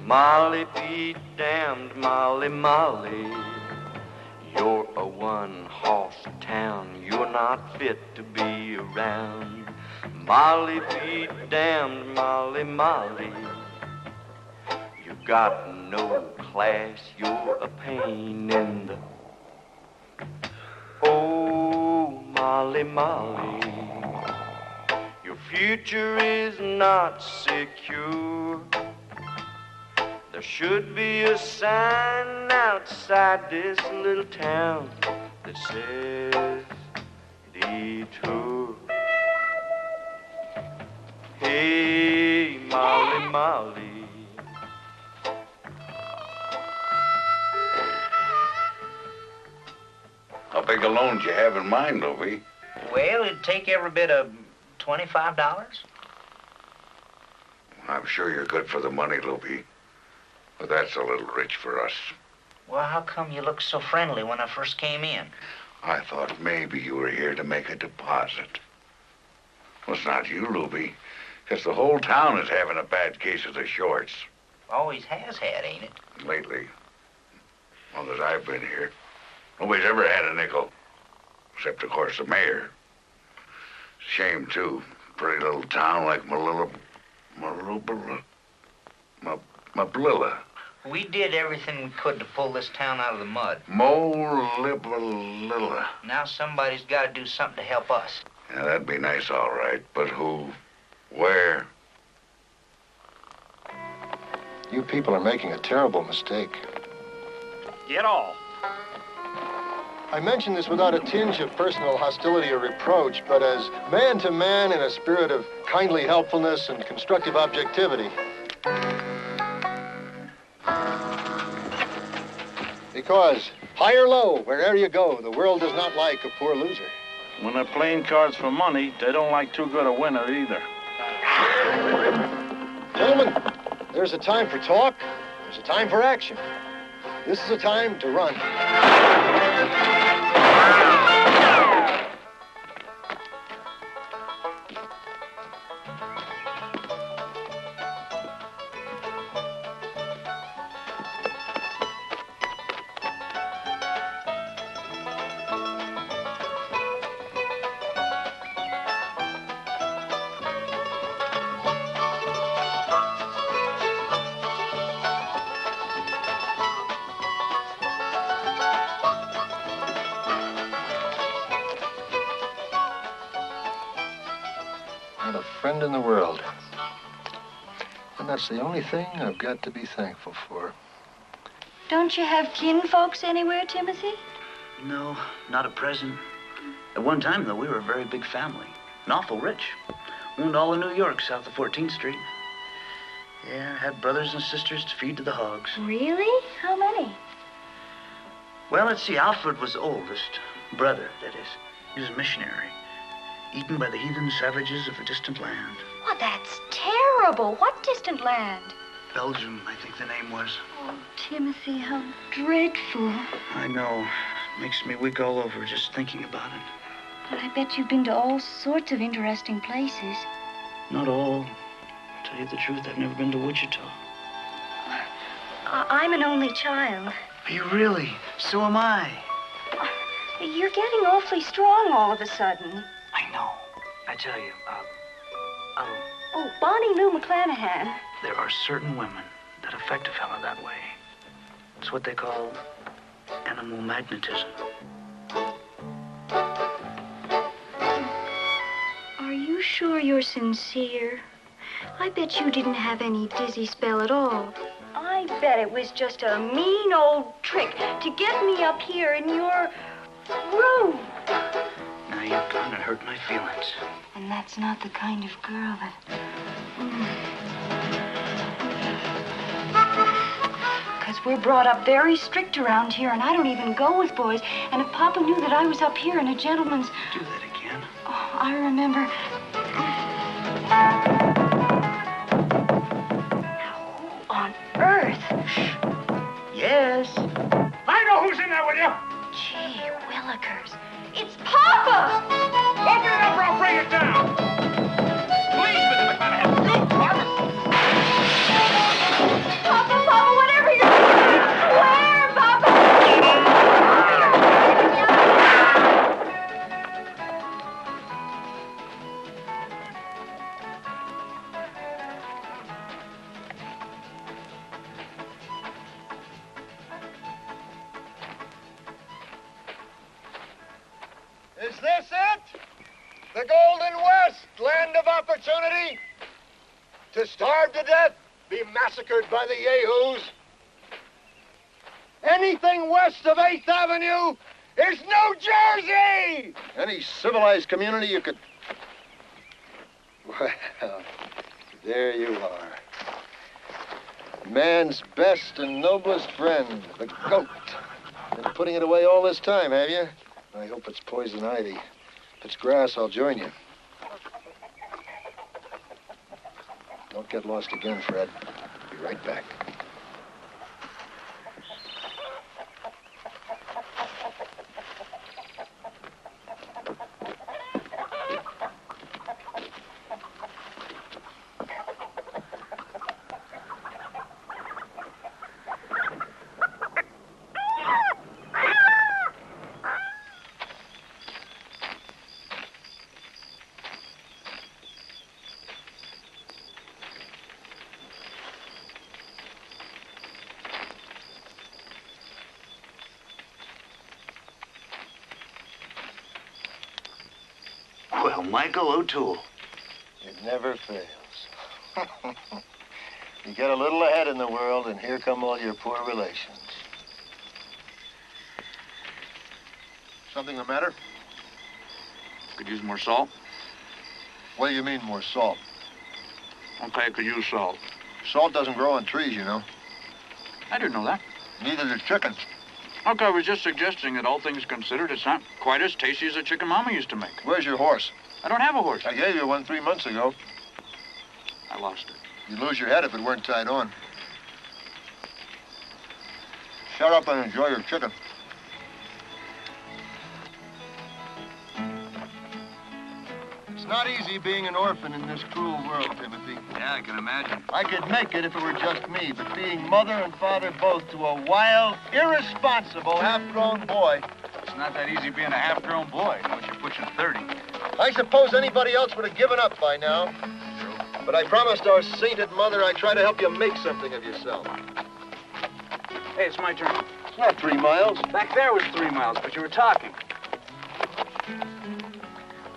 Molly be damned, Molly, Molly. You're a one-horse town. You're not fit to be around. Molly be damned, Molly, Molly. You got no class. You're a pain in the... Oh, Molly, Molly. Your future is not secure. There should be a sign outside this little town that says detour. Hey, Molly, Molly. How big a loan do you have in mind, Louie? Well, it'd take every bit of $25. I'm sure you're good for the money, Louie. But that's a little rich for us. Well, how come you looked so friendly when I first came in? I thought maybe you were here to make a deposit. Well, it's not you, Louie. Because the whole town is having a bad case of the shorts. Always has had, ain't it? Lately. As long as I've been here. Nobody's ever had a nickel. Except, of course, the mayor. Shame, too. Pretty little town like Mablilla. We did everything we could to pull this town out of the mud. Moblilla. Now somebody's got to do something to help us. Yeah, that'd be nice, all right. But who? Where? You people are making a terrible mistake. Get off. I mention this without a tinge of personal hostility or reproach, but as man to man in a spirit of kindly helpfulness and constructive objectivity. Because, high or low, wherever you go, the world does not like a poor loser. When they're playing cards for money, they don't like too good a winner either. Gentlemen, there's a time for talk, there's a time for action. This is a time to run. Friend in the world. And that's the only thing I've got to be thankful for. Don't you have kinfolks anywhere, Timothy? No, not at present. At one time, though, we were a very big family. And awful rich. Owned all of New York, south of 14th Street. Yeah, had brothers and sisters to feed to the hogs. Really? How many? Well, let's see, Alfred was the oldest. Brother, that is. He was a missionary. Eaten by the heathen savages of a distant land. Well, that's terrible. What distant land? Belgium, I think the name was. Oh, Timothy, how dreadful. I know. Makes me weak all over just thinking about it. But I bet you've been to all sorts of interesting places. Not all. To tell you the truth, I've never been to Wichita. I'm an only child. Are you really? So am I. You're getting awfully strong all of a sudden. I know. I tell you, Oh, Bonnie Lou McClanahan. there are certain women that affect a fellow that way. It's what they call animal magnetism. Are you sure you're sincere? I bet you didn't have any dizzy spell at all. I bet it was just a mean old trick to get me up here in your room. Now you've kind of hurt my feelings. And that's not the kind of girl that... Because we're brought up very strict around here, and I don't even go with boys. And if Papa knew that I was up here in a gentleman's... Do that again. Oh, I remember... Now, who on earth? Shh. Yes. I know who's in there with you. Gee willikers. It's Papa! Open it up or I'll bring it down. Please, Mr. McClanahan. You, Papa. Papa! Is this it? The Golden West, land of opportunity? To starve to death, be massacred by the yahoos? Anything west of 8th Avenue is New Jersey! Any civilized community you could... Well, there you are. Man's best and noblest friend, the goat. Been putting it away all this time, have you? I hope it's poison ivy. If it's grass, I'll join you. Don't get lost again, Fred. Be right back. Well, Michael O'Toole. It never fails. You get a little ahead in the world, and here come all your poor relations. Something the matter? Could use more salt. What do you mean, more salt? Okay, could use salt. Salt doesn't grow on trees, you know. I didn't know that. Neither do chickens. Okay, I was just suggesting that all things considered, it's not quite as tasty as a chicken Mama used to make. Where's your horse? I don't have a horse. I gave you one 3 months ago. I lost it. You'd lose your head if it weren't tied on. Shut up and enjoy your chicken. It's not easy being an orphan in this cruel world, Timothy. Yeah, I can imagine. I could make it if it were just me, but being mother and father both to a wild, irresponsible, half-grown boy... It's not that easy being a half-grown boy once you're pushing 30. I suppose anybody else would have given up by now. But I promised our sainted mother I'd try to help you make something of yourself. Hey, it's my turn. It's not 3 miles. Back there was 3 miles, but you were talking.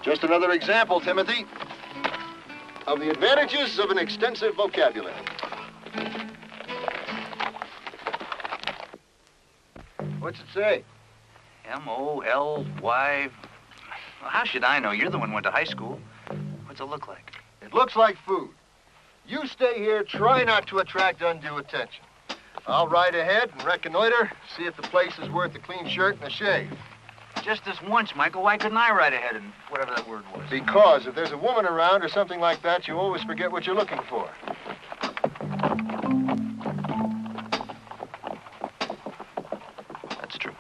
Just another example, Timothy, of the advantages of an extensive vocabulary. What's it say? M-O-L-Y... Well, how should I know? You're the one who went to high school. What's it look like? It looks like food. You stay here, try not to attract undue attention. I'll ride ahead and reconnoiter, see if the place is worth a clean shirt and a shave. Just this once, Michael. Why couldn't I ride ahead and whatever that word was? Because if there's a woman around or something like that, you always forget what you're looking for. That's true.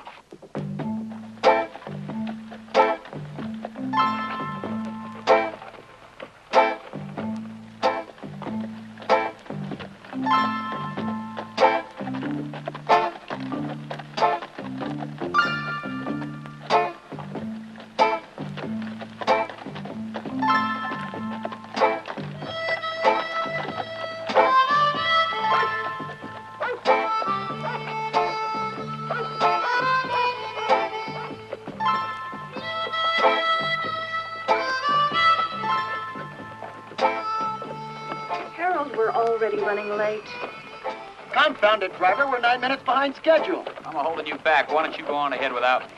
Harold, we're already running late. Confound it, driver. We're 9 minutes behind schedule. I'm holding you back. Why don't you go on ahead without me?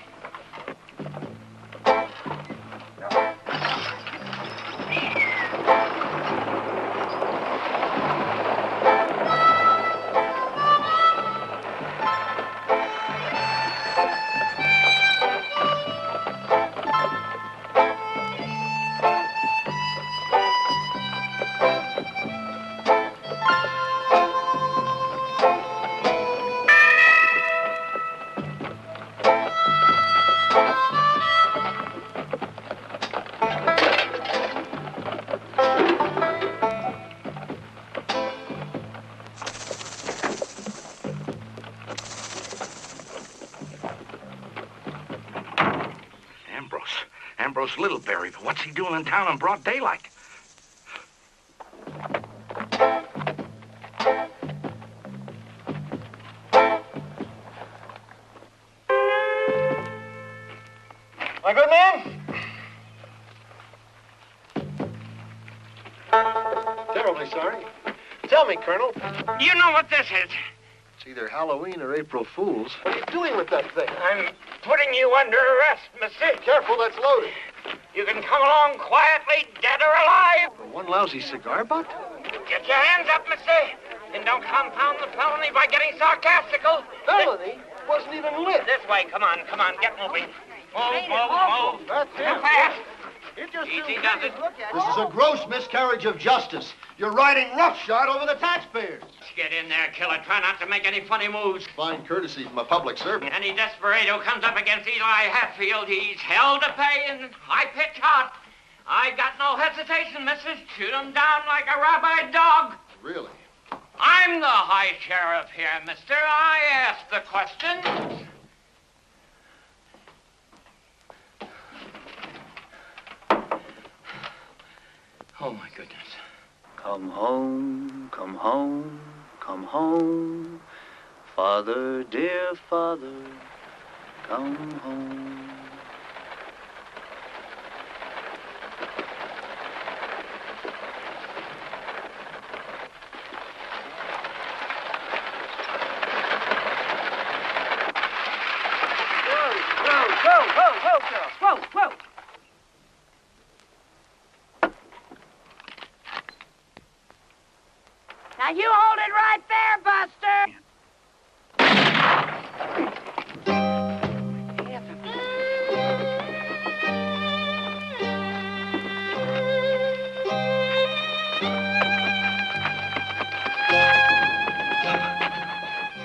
Ambrose Littleberry, but what's he doing in town in broad daylight? My good man, Tell me, Colonel. You know what this is? It's either Halloween or April Fool's. What are you doing with that thing? I'm putting you under arrest, mister. Careful, that's loaded. You can come along quietly, dead or alive. For one lousy cigar butt? Get your hands up, mister. And don't compound the felony by getting sarcastical. Felony? Wasn't even lit. This way, come on, get moving. Move. That's Too it. fast. Easy does it. This is a gross miscarriage of justice. You're riding roughshod over the taxpayers. Get in there, killer. Try not to make any funny moves. Fine courtesy from a public servant. Any desperado comes up against Eli Hatfield, he's hell to pay and high-pitch hot. I got no hesitation, missus. Shoot him down like a rabbi dog. Really? I'm the high sheriff here, mister. I asked the question. Oh, my goodness. Come home, come home, come home. Father, dear father, come home. Whoa. Now you hold it right there, Buster.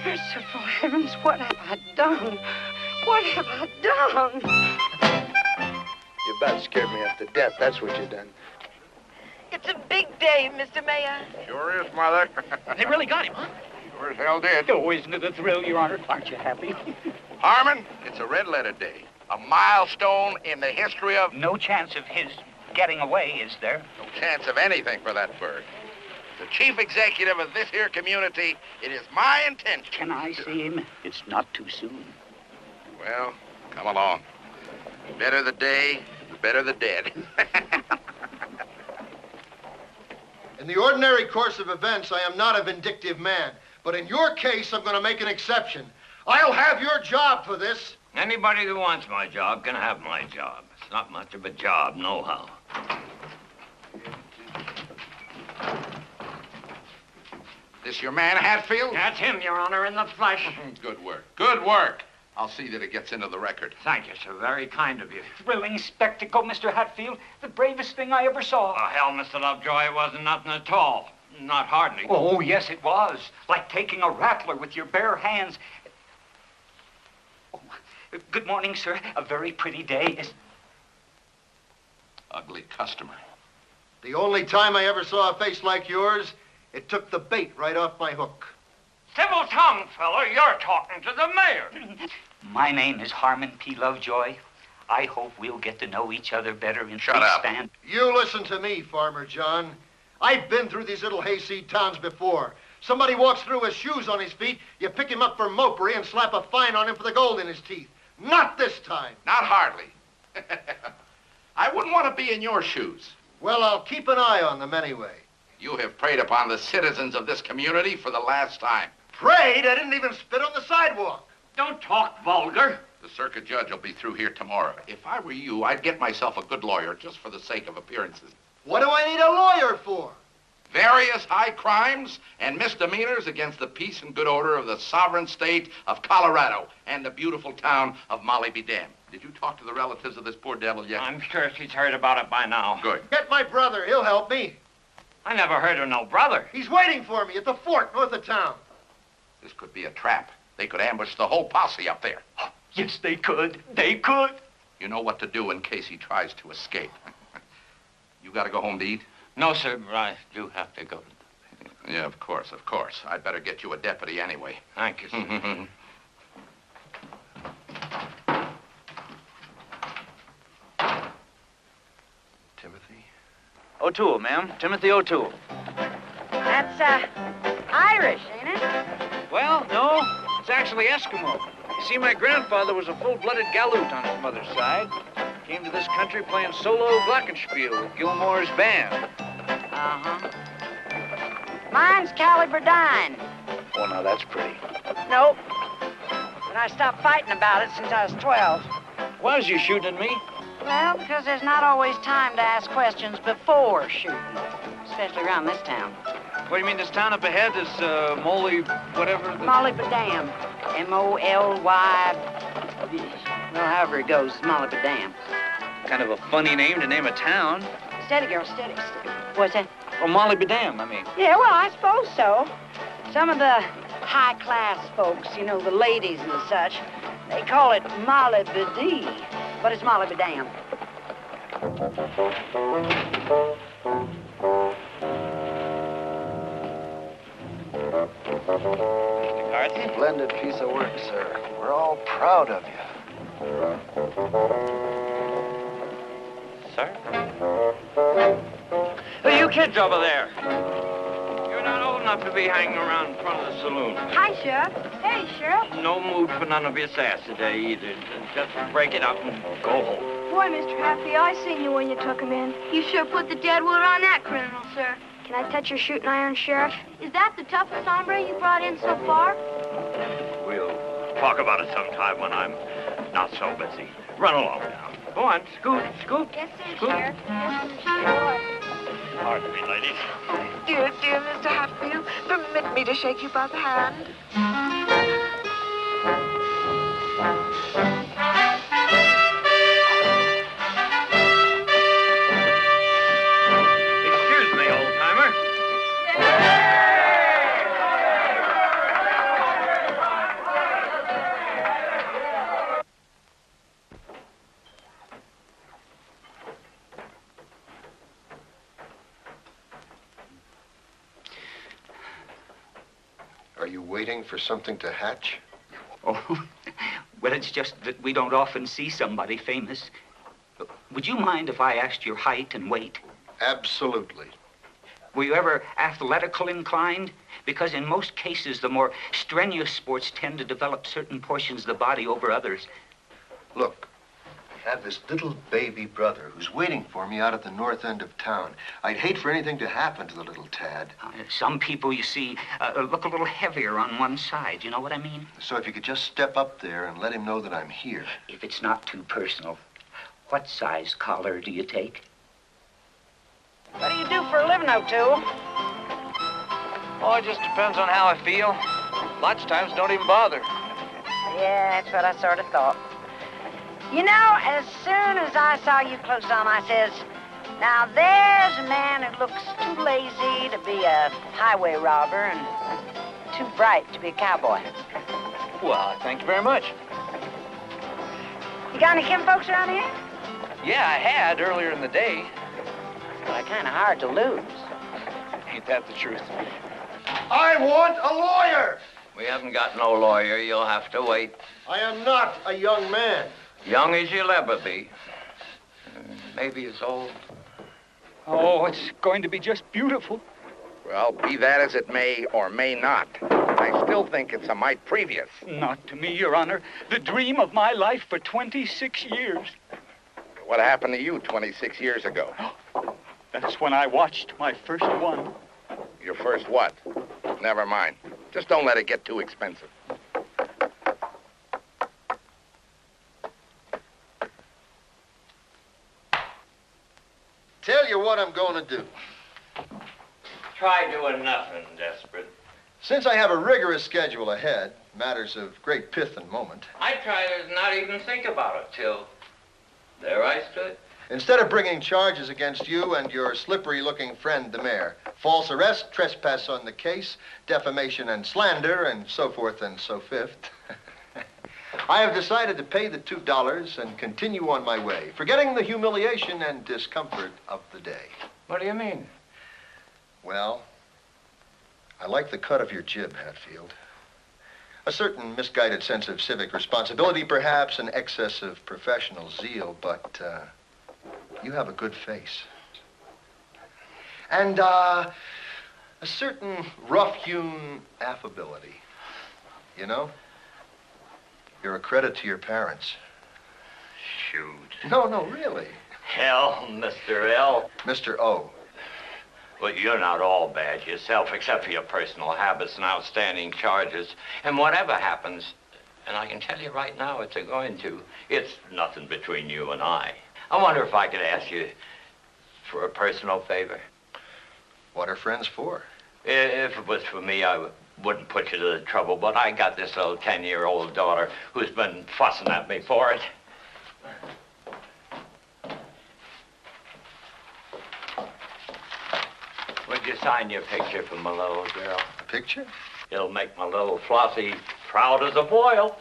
Merciful heavens, what have I done? What have I done? You about scared me up to death. That's what you done. It's a big day, Mr. Mayor. Sure is, Mother. They really got him, huh? Sure as hell did. Oh, isn't it a thrill, Your Honor? Aren't you happy? Harmon, it's a red letter day. A milestone in the history of... No chance of his getting away, is there? No chance of anything for that bird. The chief executive of this here community, it is my intention... Can I see him? It's not too soon. Well, come along. Better the day, the better the dead. In the ordinary course of events, I am not a vindictive man. But in your case, I'm going to make an exception. I'll have your job for this. Anybody who wants my job can have my job. It's not much of a job, nohow. This your man, Hatfield? That's him, Your Honor, in the flesh. Good work. Good work. I'll see that it gets into the record. Thank you, sir. Very kind of you. Thrilling spectacle, Mr. Hatfield. The bravest thing I ever saw. Oh, hell, Mr. Lovejoy, it wasn't nothing at all. Not hardly. Oh, yes, it was. Like taking a rattler with your bare hands. Oh, good morning, sir. A very pretty day. Ugly customer. The only time I ever saw a face like yours, it took the bait right off my hook. Civil tongue, fella. You're talking to the mayor. My name is Harmon P. Lovejoy. I hope we'll get to know each other better in Shut up. stand. You listen to me, Farmer John. I've been through these little hayseed towns before. Somebody walks through with shoes on his feet, you pick him up for mopery and slap a fine on him for the gold in his teeth. Not this time. Not hardly. I wouldn't want to be in your shoes. Well, I'll keep an eye on them anyway. You have preyed upon the citizens of this community for the last time. Prayed? I didn't even spit on the sidewalk. Don't talk vulgar. The circuit judge will be through here tomorrow. If I were you, I'd get myself a good lawyer just for the sake of appearances. What do I need a lawyer for? Various high crimes and misdemeanors against the peace and good order of the sovereign state of Colorado and the beautiful town of Molly be damned. Did you talk to the relatives of this poor devil yet? I'm sure she's heard about it by now. Good. Get my brother. He'll help me. I never heard of no brother. He's waiting for me at the fort north of town. This could be a trap. They could ambush the whole posse up there. Yes, they could. They could. You know what to do in case he tries to escape. You got to go home to eat? No, sir, but I do have to go. Yeah, of course. I'd better get you a deputy anyway. Thank you, sir. Timothy? O'Toole, ma'am. Timothy O'Toole. That's, Irish, ain't it? Well, no. It's actually Eskimo. You see, my grandfather was a full-blooded Galoot on his mother's side. Came to this country playing solo glockenspiel with Gilmore's band. Uh-huh. Mine's Caliberdine. Well, now that's pretty. Nope. But I stopped fighting about it since I was 12. Why was you shooting at me? Well, because there's not always time to ask questions before shooting, especially around this town. What do you mean, this town up ahead is Molly, whatever? Molly Badam. M-O-L-Y. Well, however it goes, Molly Badam. Kind of a funny name to name a town. Steady, girl, steady. What's that? Oh, Molly Badam, I mean. Yeah, well, I suppose so. Some of the high-class folks, you know, the ladies and such, they call it Molly Badee, but it's Molly Badam. Mr. Carthy? Splendid piece of work, sir. We're all proud of you. Sir? Hey, you kids over there. You're not old enough to be hanging around in front of the saloon. Hi, Sheriff. Hey, Sheriff. No mood for none of your sass today either. Just break it up and go home. Boy, Mr. Hatfield, I seen you when you took him in. You sure put the dead wood on that criminal, sir. Can I touch your shooting iron, Sheriff? Is that the toughest hombre you brought in so far? We'll talk about it sometime when I'm not so busy. Run along now. Go on, scoot, scoot. Yes, sir, Scoot. Sheriff. Yes, sir, Sheriff. Pardon me, ladies. Dear, dear Mr. Hatfield, permit me to shake you by the hand. Excuse me, old-timer. Are you waiting for something to hatch? Oh, well, it's just that we don't often see somebody famous. Would you mind if I asked your height and weight? Absolutely. Were you ever athletical inclined? Because in most cases, the more strenuous sports tend to develop certain portions of the body over others. Look, I have this little baby brother who's waiting for me out at the north end of town. I'd hate for anything to happen to the little tad. Some people, you see, look a little heavier on one side. You know what I mean? So if you could just step up there and let him know that I'm here. If it's not too personal, what size collar do you take? What do you do for a living, O'Toole? Oh, it just depends on how I feel. Lots of times don't even bother. Yeah, that's what I sort of thought. You know, as soon as I saw you close on, I says, now there's a man who looks too lazy to be a highway robber and too bright to be a cowboy. Well, thank you very much. You got any kinfolks around here? Yeah, I had earlier in the day. Well, kind of hard to lose. Ain't that the truth? I want a lawyer! We haven't got no lawyer. You'll have to wait. I am not a young man. Young as you'll ever be. Maybe as old. Oh, it's going to be just beautiful. Well, be that as it may or may not, I still think it's a mite previous. Not to me, Your Honor. The dream of my life for 26 years. What happened to you 26 years ago? That's when I watched my first one. Your first what? Never mind. Just don't let it get too expensive. Tell you what I'm going to do. Try doing nothing, Desperate. Since I have a rigorous schedule ahead, matters of great pith and moment, I try to not even think about it till there I stood. instead of bringing charges against you and your slippery-looking friend, the mayor, false arrest, trespass on the case, defamation and slander, and so forth and so fifth, I have decided to pay the $2 and continue on my way, forgetting the humiliation and discomfort of the day. What do you mean? Well, I like the cut of your jib, Hatfield. A certain misguided sense of civic responsibility, perhaps, an excess of professional zeal, but you have a good face. And a certain rough-hewn affability. You know? You're a credit to your parents. Shoot. No, really. Hell, Mr. L. Mr. O. Well, you're not all bad yourself, except for your personal habits and outstanding charges. And whatever happens, and I can tell you right now it's going to, it's nothing between you and I. I wonder if I could ask you for a personal favor. What are friends for? If it was for me, I wouldn't put you to the trouble, but I got this little 10-year-old daughter who's been fussing at me for it. Would you sign your picture for my little girl? A picture? It'll make my little Flossie proud as a boil.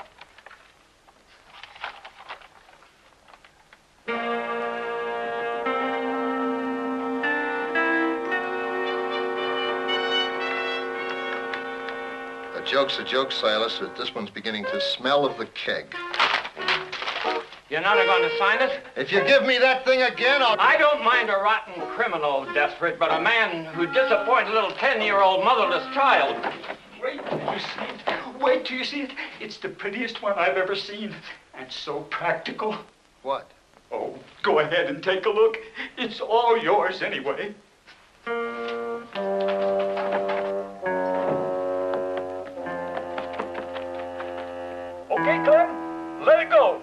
A joke's a joke, Silas, but this one's beginning to smell of the keg. You're not going to sign it? If you give me that thing again, I'll... I don't mind a rotten criminal desperate, but a man who disappoints a little 10-year-old motherless child. Wait till you see it. Wait till you see it. It's the prettiest one I've ever seen. And so practical. What? Oh, go ahead and take a look. It's all yours anyway. Okay, Clem, let it go.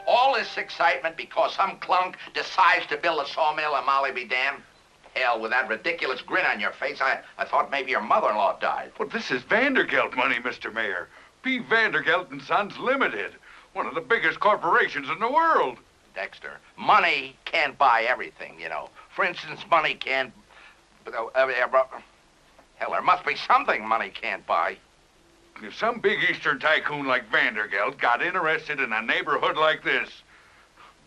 All this excitement because some clunk decides to build a sawmill in Molly be damned? Hell, with that ridiculous grin on your face, I thought maybe your mother-in-law died. Well, this is Vandergelt money, Mr. Mayor. P. Vandergelt and Sons Limited, one of the biggest corporations in the world. Dexter, money can't buy everything, you know. For instance, money can't... Hell, there must be something money can't buy. If some big Eastern tycoon like Vandergelt got interested in a neighborhood like this,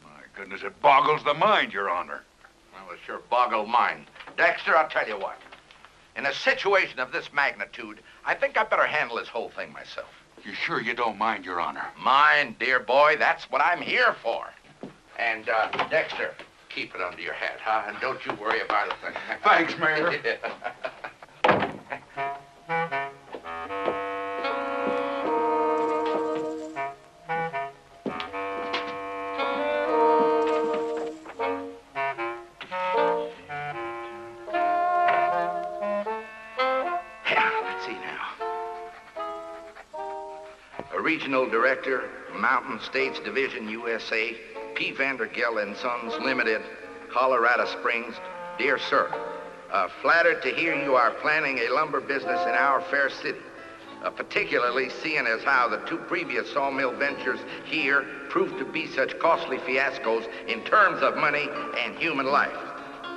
my goodness, it boggles the mind, Your Honor. Well, it sure boggled mine. Dexter, I'll tell you what. In a situation of this magnitude, I think I better handle this whole thing myself. You sure you don't mind, Your Honor? Mind, dear boy, that's what I'm here for. And, Dexter, keep it under your hat, huh? And don't you worry about a thing. Thanks, Mayor. Regional Director, Mountain States Division, USA, P. Vandergelt and Sons Limited, Colorado Springs. Dear sir, flattered to hear you are planning a lumber business in our fair city, particularly seeing as how the two previous sawmill ventures here proved to be such costly fiascos in terms of money and human life.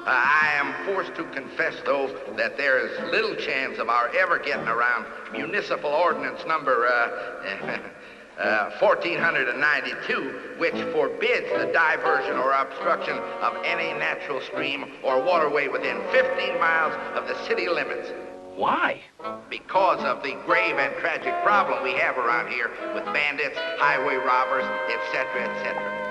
I am forced to confess, though, that there is little chance of our ever getting around municipal ordinance number 1492, which forbids the diversion or obstruction of any natural stream or waterway within 15 miles of the city limits. Why? Because of the grave and tragic problem we have around here with bandits, highway robbers, etc., etc.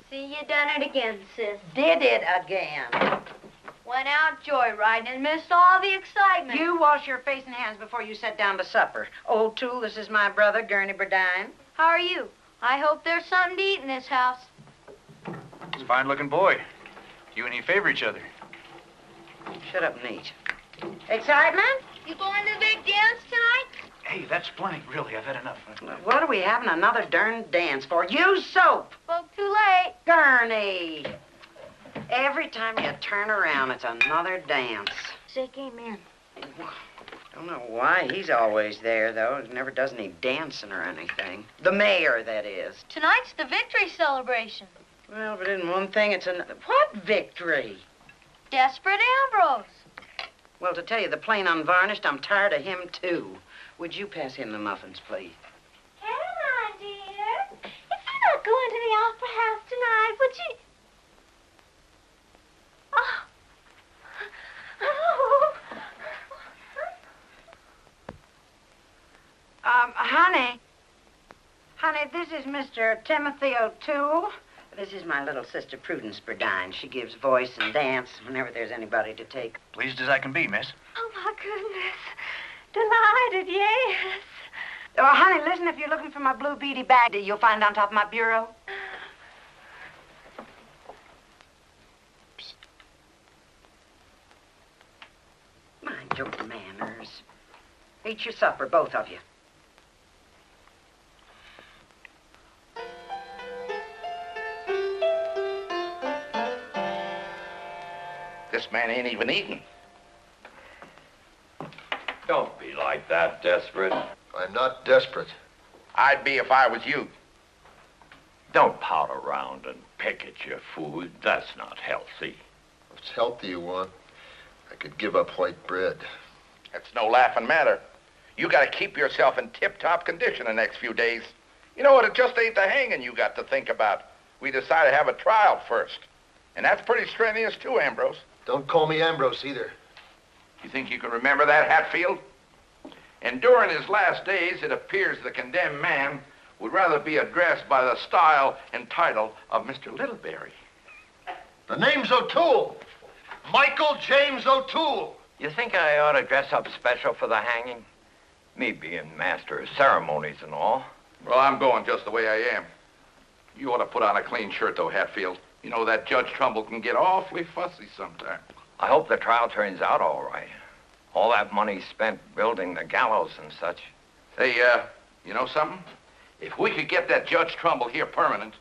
See, you done it again, sis. Did it again. Went out joyriding and missed all the excitement. You wash your face and hands before you sit down to supper. Old Tool, this is my brother, Gurney Burdine. How are you? I hope there's something to eat in this house. He's a fine-looking boy. You and he favor each other. Shut up and eat. Excitement? You going to the big dance tonight? Hey, that's plenty. Really, I've had enough. What are we having another darn dance for? Use soap. Spoke too late. Gurney. Every time you turn around, it's another dance. Say, came in. Don't know why he's always there, though. He never does any dancing or anything. The mayor, that is. Tonight's the victory celebration. Well, but in one thing, it's another. What victory? Desperate Ambrose. Well, to tell you the plain unvarnished, I'm tired of him, too. Would you pass him the muffins, please? Caroline, dear. If you're not going to the opera house tonight, would you... Oh. Oh. Honey, this is Mr. Timothy O'Toole. This is my little sister, Prudence Burdine. She gives voice and dance whenever there's anybody to take. Pleased as I can be, miss. Oh, my goodness. Delighted, yes. Oh, honey, listen, if you're looking for my blue beady bag, you'll find it on top of my bureau. Psst. Mind your manners. Eat your supper, both of you. This man ain't even eating. Don't be like that, desperate. I'm not desperate. I'd be if I was you. Don't pout around and pick at your food. That's not healthy. If it's healthy you want, I could give up white bread. That's no laughing matter. You gotta keep yourself in tip-top condition the next few days. You know what, it just ain't the hanging you got to think about. We decided to have a trial first. And that's pretty strenuous too, Ambrose. Don't call me Ambrose either. You think you can remember that, Hatfield? And during his last days, it appears the condemned man would rather be addressed by the style and title of Mr. Littleberry. The name's O'Toole. Michael James O'Toole. You think I ought to dress up special for the hanging? Me being master of ceremonies and all. Well, I'm going just the way I am. You ought to put on a clean shirt, though, Hatfield. You know, that Judge Trumbull can get awfully fussy sometimes. I hope the trial turns out all right. All that money spent building the gallows and such. Hey, you know something? If we could get that Judge Trumbull here permanent,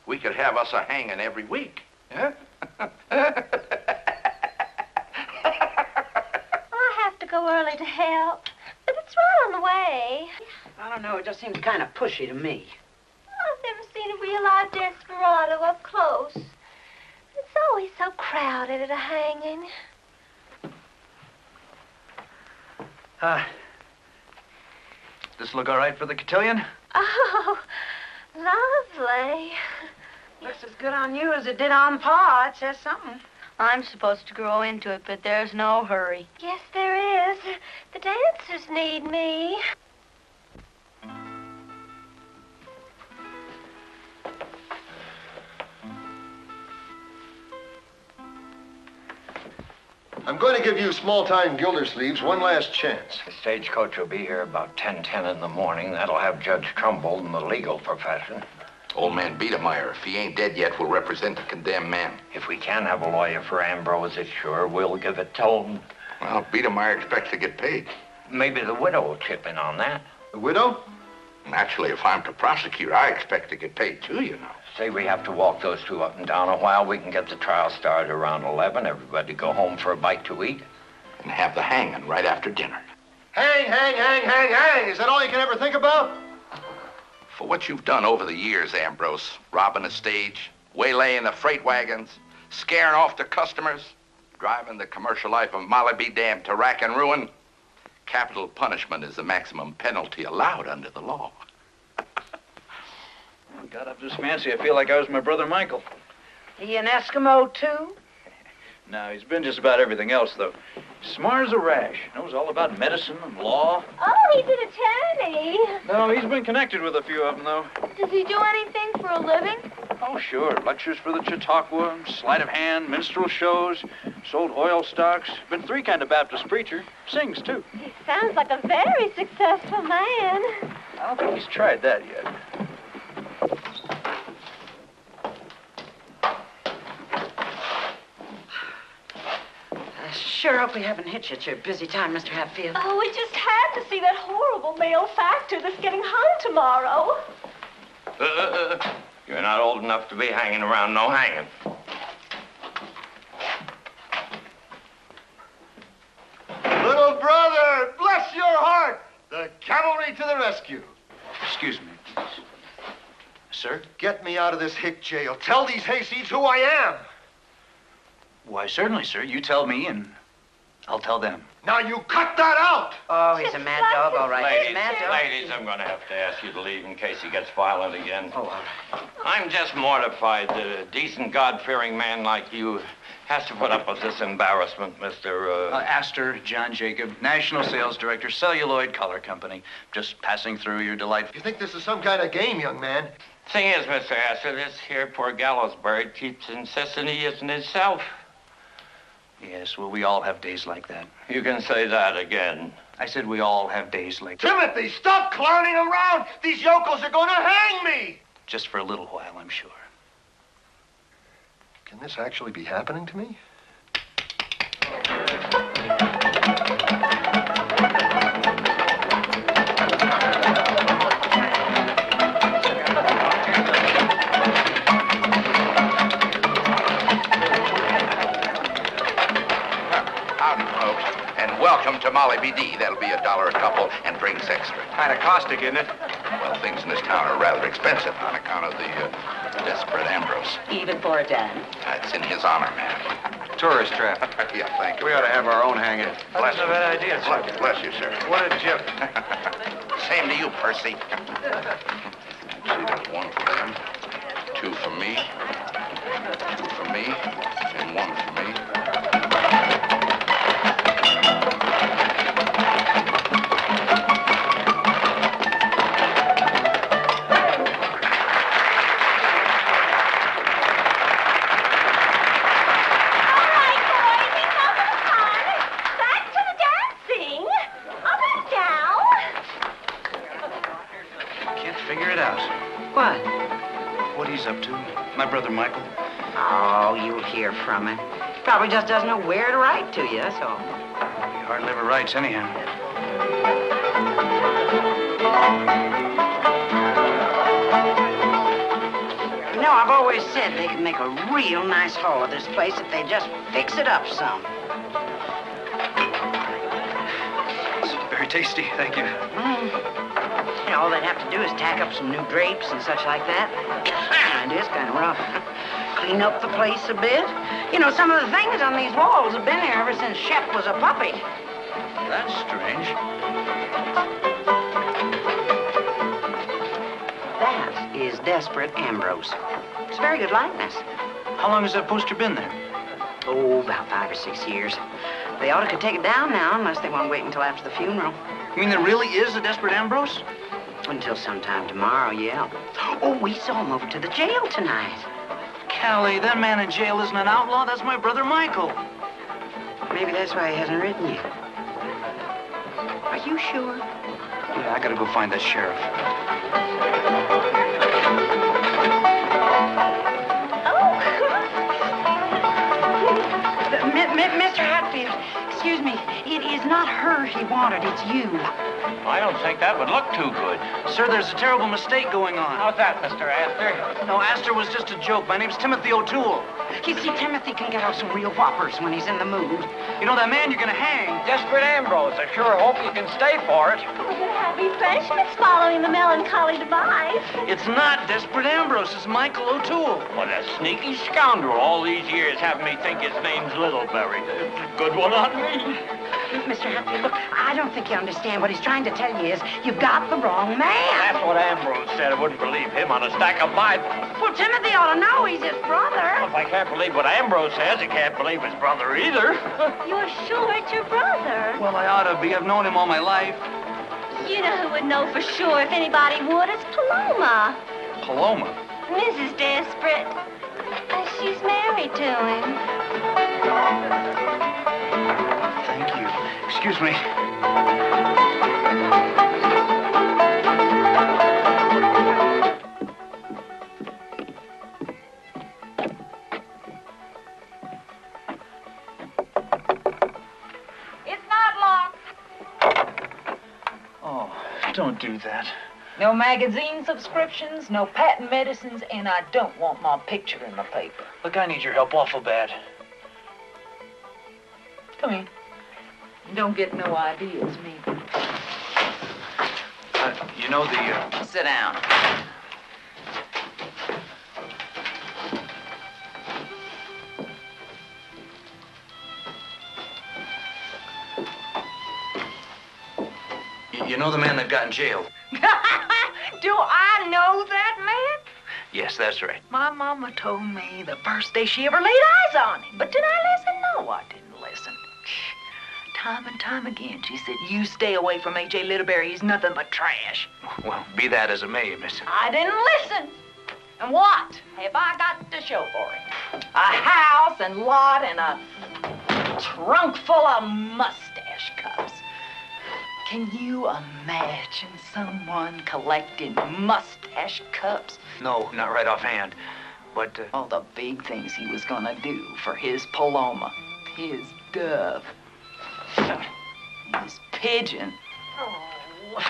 we could have us a hanging every week. Yeah? I have to go early to help, but it's right on the way. I don't know, it just seems kind of pushy to me. I've never seen a real live desperado up close. It's always so crowded at a hanging. This look all right for the cotillion? Oh, lovely. Looks as good on you as it did on Pa. It says something. I'm supposed to grow into it, but there's no hurry. Yes, there is. The dancers need me. I'm going to give you small-time Gildersleeves one last chance. The stagecoach will be here about 10:10 in the morning. That'll have Judge Trumbull in the legal profession. Old man Biedermeyer, if he ain't dead yet, will represent the condemned man. If we can have a lawyer for Ambrose, it sure will give it tone. Well, Biedermeyer expects to get paid. Maybe the widow will chip in on that. The widow? Naturally, if I'm to prosecute, I expect to get paid too, you know. Say we have to walk those two up and down a while. We can get the trial started around 11. Everybody go home for a bite to eat. And have the hanging right after dinner. Hang, hang, hang, hang, hang. Is that all you can ever think about? For what you've done over the years, Ambrose, robbing a stage, waylaying the freight wagons, scaring off the customers, driving the commercial life of Molly be damned to rack and ruin, capital punishment is the maximum penalty allowed under the law. I got up this fancy. I feel like I was my brother Michael. He an Eskimo, too? No, he's been just about everything else, though. Smart as a rash. Knows all about medicine and law. Oh, he's an attorney. No, he's been connected with a few of them, though. Does he do anything for a living? Oh, sure. Lectures for the Chautauqua, sleight of hand, minstrel shows, sold oil stocks. Been 3 kind of Baptist preacher. Sings, too. He sounds like a very successful man. I don't think he's tried that yet. I sure hope we haven't hit you at your busy time, Mr. Hatfield. Oh, we just had to see that horrible male factor that's getting hung tomorrow. You're not old enough to be hanging around no hanging. Little brother, bless your heart. The cavalry to the rescue. Excuse me, please. Sir? Get me out of this hick jail. Tell these hayseeds who I am. Why, certainly, sir. You tell me, and I'll tell them. Now, you cut that out! Oh, he's a mad dog, all right. He's a mad dog. Ladies, I'm going to have to ask you to leave in case he gets violent again. Oh, all right. I'm just mortified that a decent, God-fearing man like you has to put up with this embarrassment, Mr. Astor, John Jacob, National Sales Director, Celluloid Color Company. Just passing through your delight. You think this is some kind of game, young man? Thing is, Mr. Astin, this here poor gallows bird keeps insisting he isn't himself. Yes, well, we all have days like that. You can say that again. I said we all have days like that. Timothy, stop clowning around! These yokels are going to hang me! Just for a little while, I'm sure. Can this actually be happening to me? Welcome to Molly BD. That'll be $1 a couple and drinks extra. Kind of caustic, isn't it? Well, things in this town are rather expensive on account of the desperate Ambrose. Even for a dime. It's in his honor, ma'am. Tourist trap. Yeah, thank you. We ought to have our own hanging. Bless That's a bad idea, sir. Bless you, sir. What a jip. Same to you, Percy. See, there's 1 for them, 2 for me, 2 for me, and 1 for me. Up to my brother Michael. Oh, you'll hear from him. Probably just doesn't know where to write to you, that's all. He hardly ever writes anyhow. You know, I've always said they could make a real nice haul of this place if they just fix it up some. It's very tasty, thank you. You know, all they'd have to do is tack up some new drapes and such like that. It is kind of rough. Clean up the place a bit. You know, some of the things on these walls have been there ever since Shep was a puppy. That's strange. That is Desperate Ambrose. It's a very good likeness. How long has that poster been there? Oh, about 5 or 6 years. They ought to could take it down now, unless they want to wait until after the funeral. You mean there really is a Desperate Ambrose? Until sometime tomorrow, yeah. Oh, we saw him over to the jail tonight. Callie, that man in jail isn't an outlaw. That's my brother Michael. Maybe that's why he hasn't written you. Are you sure? Yeah, I gotta go find that sheriff. Mr. Hatfield, excuse me. It is not her he wanted, it's you. I don't think that would look too good. Sir, there's a terrible mistake going on. How's that, Mr. Astor? No, Astor was just a joke. My name's Timothy O'Toole. You see, Timothy can get out some real whoppers when he's in the mood. You know that man you're gonna hang? Desperate Ambrose. I sure hope you can stay for it. We'll have refreshments following the melancholy device. It's not Desperate Ambrose. It's Michael O'Toole. What a sneaky scoundrel. All these years having me think his name's Littleberry. Good one on me. Mr. Hatfield, look, I don't think you understand. What he's trying to tell you is you've got the wrong man. That's what Ambrose said. I wouldn't believe him on a stack of Bibles. Well, Timothy ought to know he's his brother. Well, if I can't believe what Ambrose says, I can't believe his brother either. You're sure it's your brother? Well, I ought to be. I've known him all my life. You know who would know for sure if anybody would? It's Paloma. Paloma? Mrs. Desperate. She's married to him. Thank you. Excuse me. It's not locked. Oh, don't do that. No magazine subscriptions, no patent medicines, and I don't want my picture in the paper. Look, I need your help awful bad. Come in. Don't get no ideas, me. You know the, Sit down. You know the man that got in jail? Do I know that man? Yes, that's right. My mama told me the first day she ever laid eyes on him. But did I listen? No, I didn't listen. Time and time again, she said, you stay away from A.J. Littleberry. He's nothing but trash. Well, be that as it may, miss. I didn't listen. And what have I got to show for it? A house and lot and a trunk full of mustache cups. Can you imagine someone collecting mustache cups? No, not right offhand. But, all the big things he was gonna do for his Paloma, his dove, his pigeon. Oh,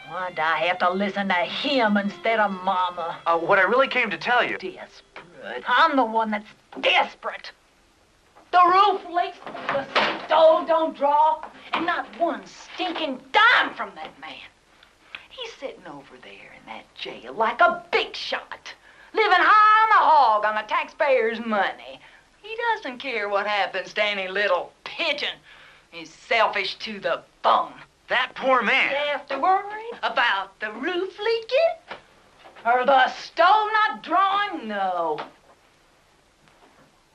why'd I have to listen to him instead of Mama? what I really came to tell you... Desperate. I'm the one that's desperate. The roof leaks, the stove don't draw, and not one stinking dime from that man. He's sitting over there in that jail like a big shot, living high on the hog on the taxpayers' money. He doesn't care what happens to any little pigeon. He's selfish to the bone. That poor man. You have to worry about the roof leaking? Or the stove not drawing? No.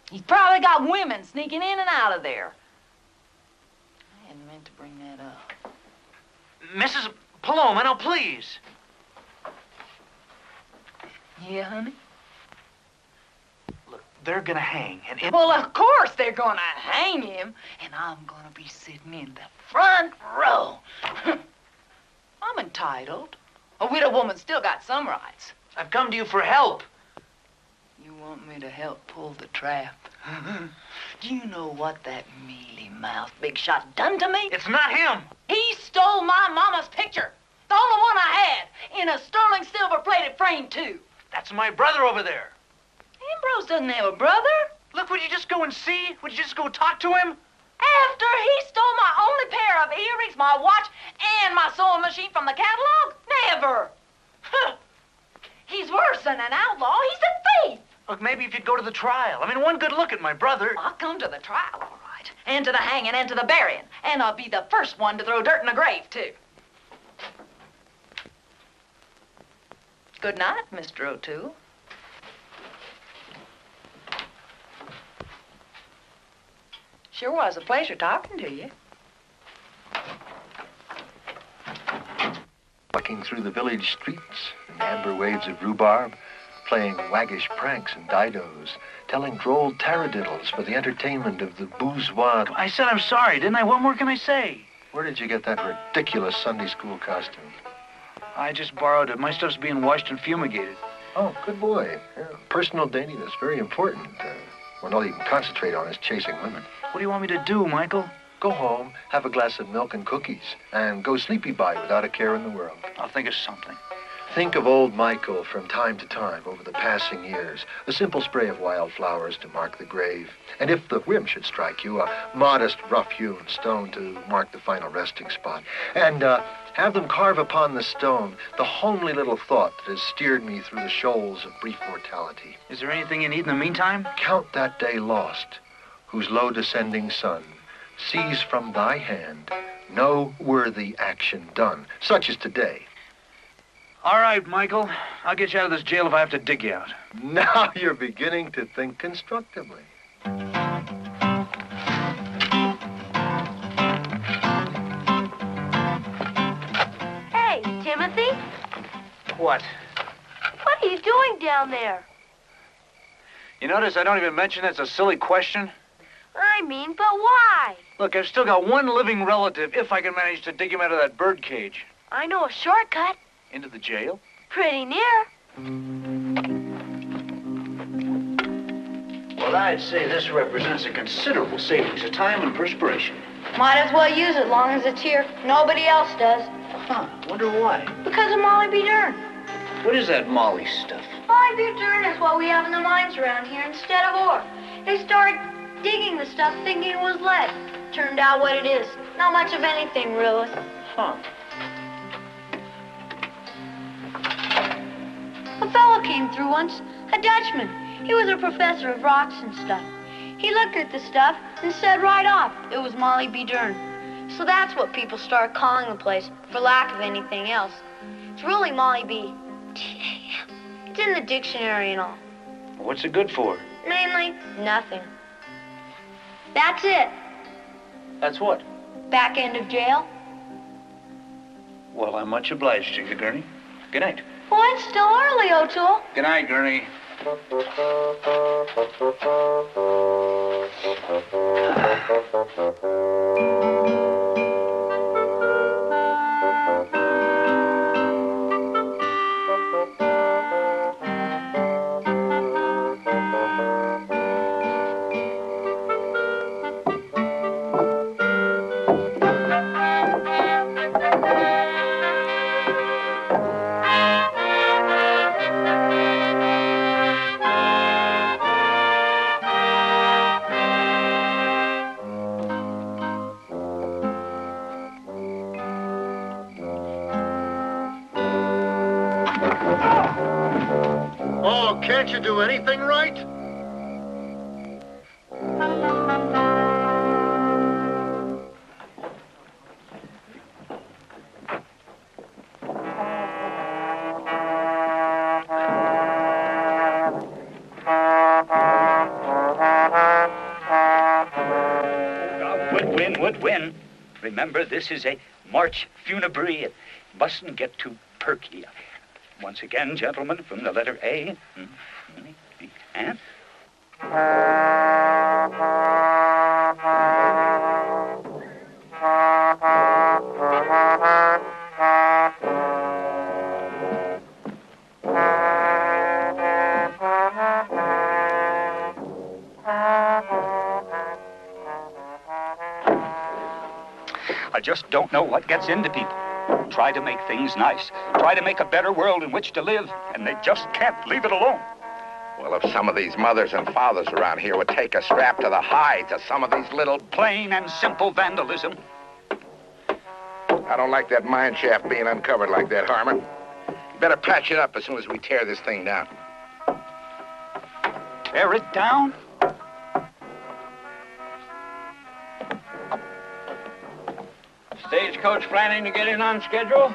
He's probably got women sneaking in and out of there. I hadn't meant to bring that up. Mrs. Paloma, now please. Yeah, honey? Look, they're gonna hang, and Well, of course they're gonna hang him, and I'm gonna be sitting in the front row. I'm entitled. A widow woman's still got some rights. I've come to you for help. You want me to help pull the trap? Do you know what that mealy-mouthed big shot done to me? It's not him. He stole my mama's picture. The only one I had, in a sterling silver-plated frame, too. That's my brother over there. Ambrose doesn't have a brother. Look, would you just go and see? Would you just go talk to him? After he stole my only pair of earrings, my watch, and my sewing machine from the catalog? Never. He's worse than an outlaw. He's a thief. Look, maybe if you'd go to the trial. I mean, one good look at my brother. I'll come to the trial, all right. And to the hanging and to the burying. And I'll be the first one to throw dirt in the grave, too. Good night, Mr. O'Toole. Sure was a pleasure talking to you. Walking through the village streets in amber waves of rhubarb, playing waggish pranks and didos, telling droll taradiddles for the entertainment of the bourgeois. I said I'm sorry, didn't I? What more can I say? Where did you get that ridiculous Sunday school costume? I just borrowed it. My stuff's being washed and fumigated. Oh, good boy. Yeah, personal daintiness, very important. When all you can concentrate on is chasing women. What do you want me to do, Michael? Go home, have a glass of milk and cookies, and go sleepy by without a care in the world. I'll think of something. Think of old Michael from time to time over the passing years. A simple spray of wildflowers to mark the grave. And if the whim should strike you, a modest rough-hewn stone to mark the final resting spot. And have them carve upon the stone the homely little thought that has steered me through the shoals of brief mortality. Is there anything you need in the meantime? Count that day lost, whose low descending sun sees from thy hand no worthy action done, such as today. All right, Michael. I'll get you out of this jail if I have to dig you out. Now you're beginning to think constructively. Hey, Timothy, What? what are you doing down there? You notice I don't even mention it's a silly question? I mean, but why? Look, I've still got one living relative if I can manage to dig him out of that bird cage. I know a shortcut. Into the jail? Pretty near. Well, I'd say this represents a considerable savings of time and perspiration. Might as well use it long as it's here. Nobody else does. Huh, wonder why. Because of Molly B. Dern. What is that Molly stuff? Molly B. Dern is what we have in the mines around here instead of ore. They started digging the stuff thinking it was lead. Turned out what it is. Not much of anything, really. Huh. A fellow came through once, a Dutchman. He was a professor of rocks and stuff. He looked at the stuff and said right off it was Molly B. Dern. So that's what people started calling the place, for lack of anything else. It's really Molly B. It's in the dictionary and all. What's it good for? Mainly, nothing. That's it. That's what? Back end of jail. Well, I'm much obliged to you, Gurney. Good night. Well, it's still early O'Toole. Good night, Gurney. Oh, can't you do anything right? Would win. Remember, this is a March funebree. It mustn't get too perky. Once again, gentlemen, from the letter A. And? I just don't know what gets into people. Try to make things nice. Try to make a better world in which to live, and they just can't leave it alone. Well, if some of these mothers and fathers around here would take a strap to the hides of some of these little... Plain and simple vandalism. I don't like that mine shaft being uncovered like that, Harmon. You better patch it up as soon as we tear this thing down. Tear it down? Stagecoach planning to get in on schedule?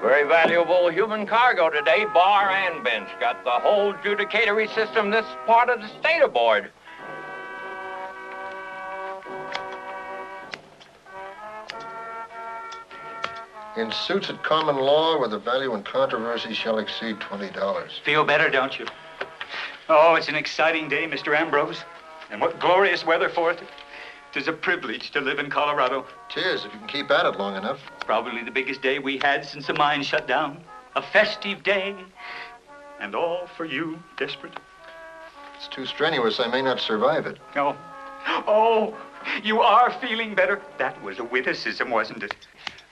Very valuable human cargo today, bar and bench. Got the whole judicatory system this part of the state aboard. In suits at common law where the value in controversy shall exceed $20. Feel better, don't you? Oh, it's an exciting day, Mr. Ambrose. And what glorious weather for it. It is a privilege to live in Colorado. 'Tis, if you can keep at it long enough. Probably the biggest day we had since the mine shut down. A festive day. And all for you, Desperate. It's too strenuous. I may not survive it. Oh. Oh, you are feeling better. That was a witticism, wasn't it?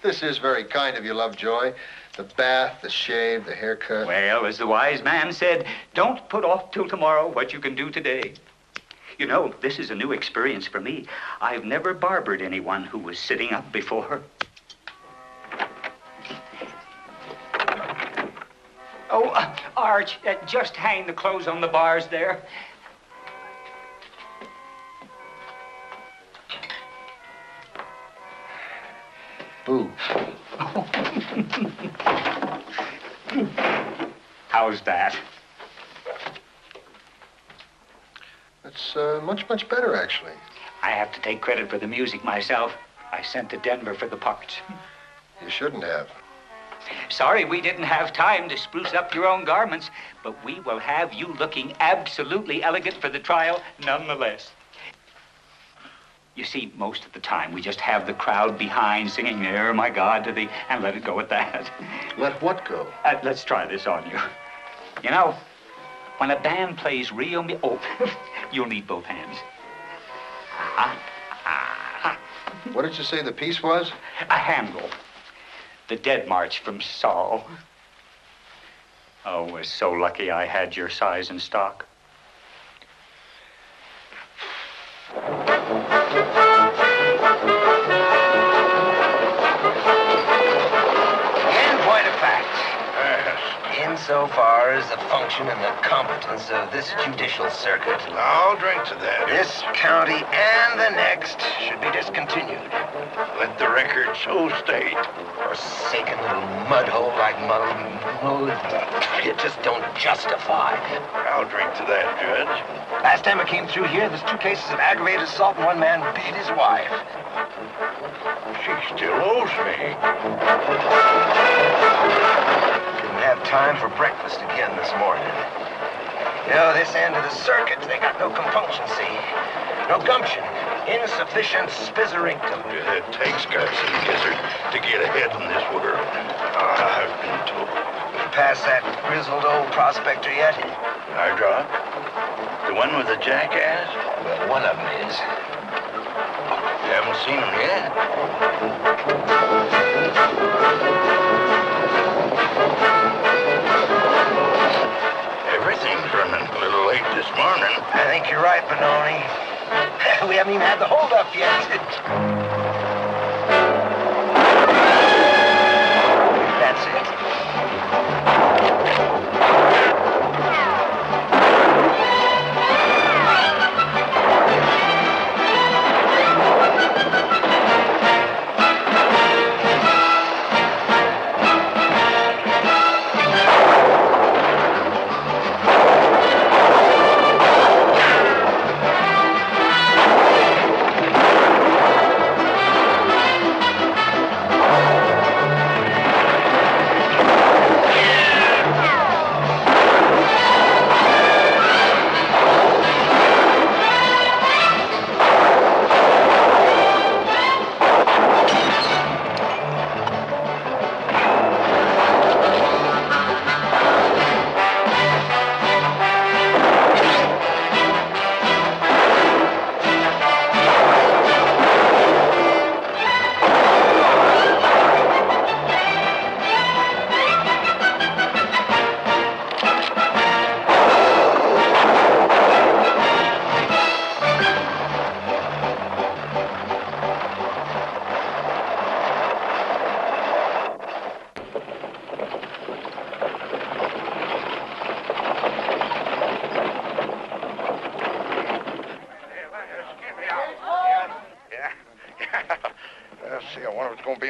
This is very kind of you, Lovejoy. The bath, the shave, the haircut. Well, as the wise man said, don't put off till tomorrow what you can do today. You know, this is a new experience for me. I've never barbered anyone who was sitting up before. Oh, Arch, just hang the clothes on the bars there. Boo. How's that? It's much better, actually. I have to take credit for the music myself. I sent to Denver for the parts. You shouldn't have. Sorry we didn't have time to spruce up your own garments, but we will have you looking absolutely elegant for the trial nonetheless. You see, most of the time, we just have the crowd behind singing, "There, my God," to the, and let it go at that. Let what go? Let's try this on you. You know, when a band plays real oh, you'll need both hands. What did you say the piece was? A Handel. The Dead March from Saul. Oh, was so lucky I had your size and stock. In point of fact, insofar as the function and the competence of this judicial circuit, I'll drink to that. this county and the next should be discontinued. Let the record so state. Forsaken little mud hole like you just don't justify. I'll drink to that, Judge. Last time I came through here, there's 2 cases of aggravated assault and 1 man beat his wife. She still owes me. Didn't have time for breakfast again this morning. know, this end of the circuit, they got no compunction, see? No gumption. Insufficient spizzerinctum. It takes guts and gizzard to get ahead in this world. I've been told. You past that grizzled old prospector yet? I draw. The one with the jackass? Well, one of them is. You haven't seen him yet? Everything's running a little late this morning. I think you're right, Benoni. We haven't even had the hold-up yet. That's it.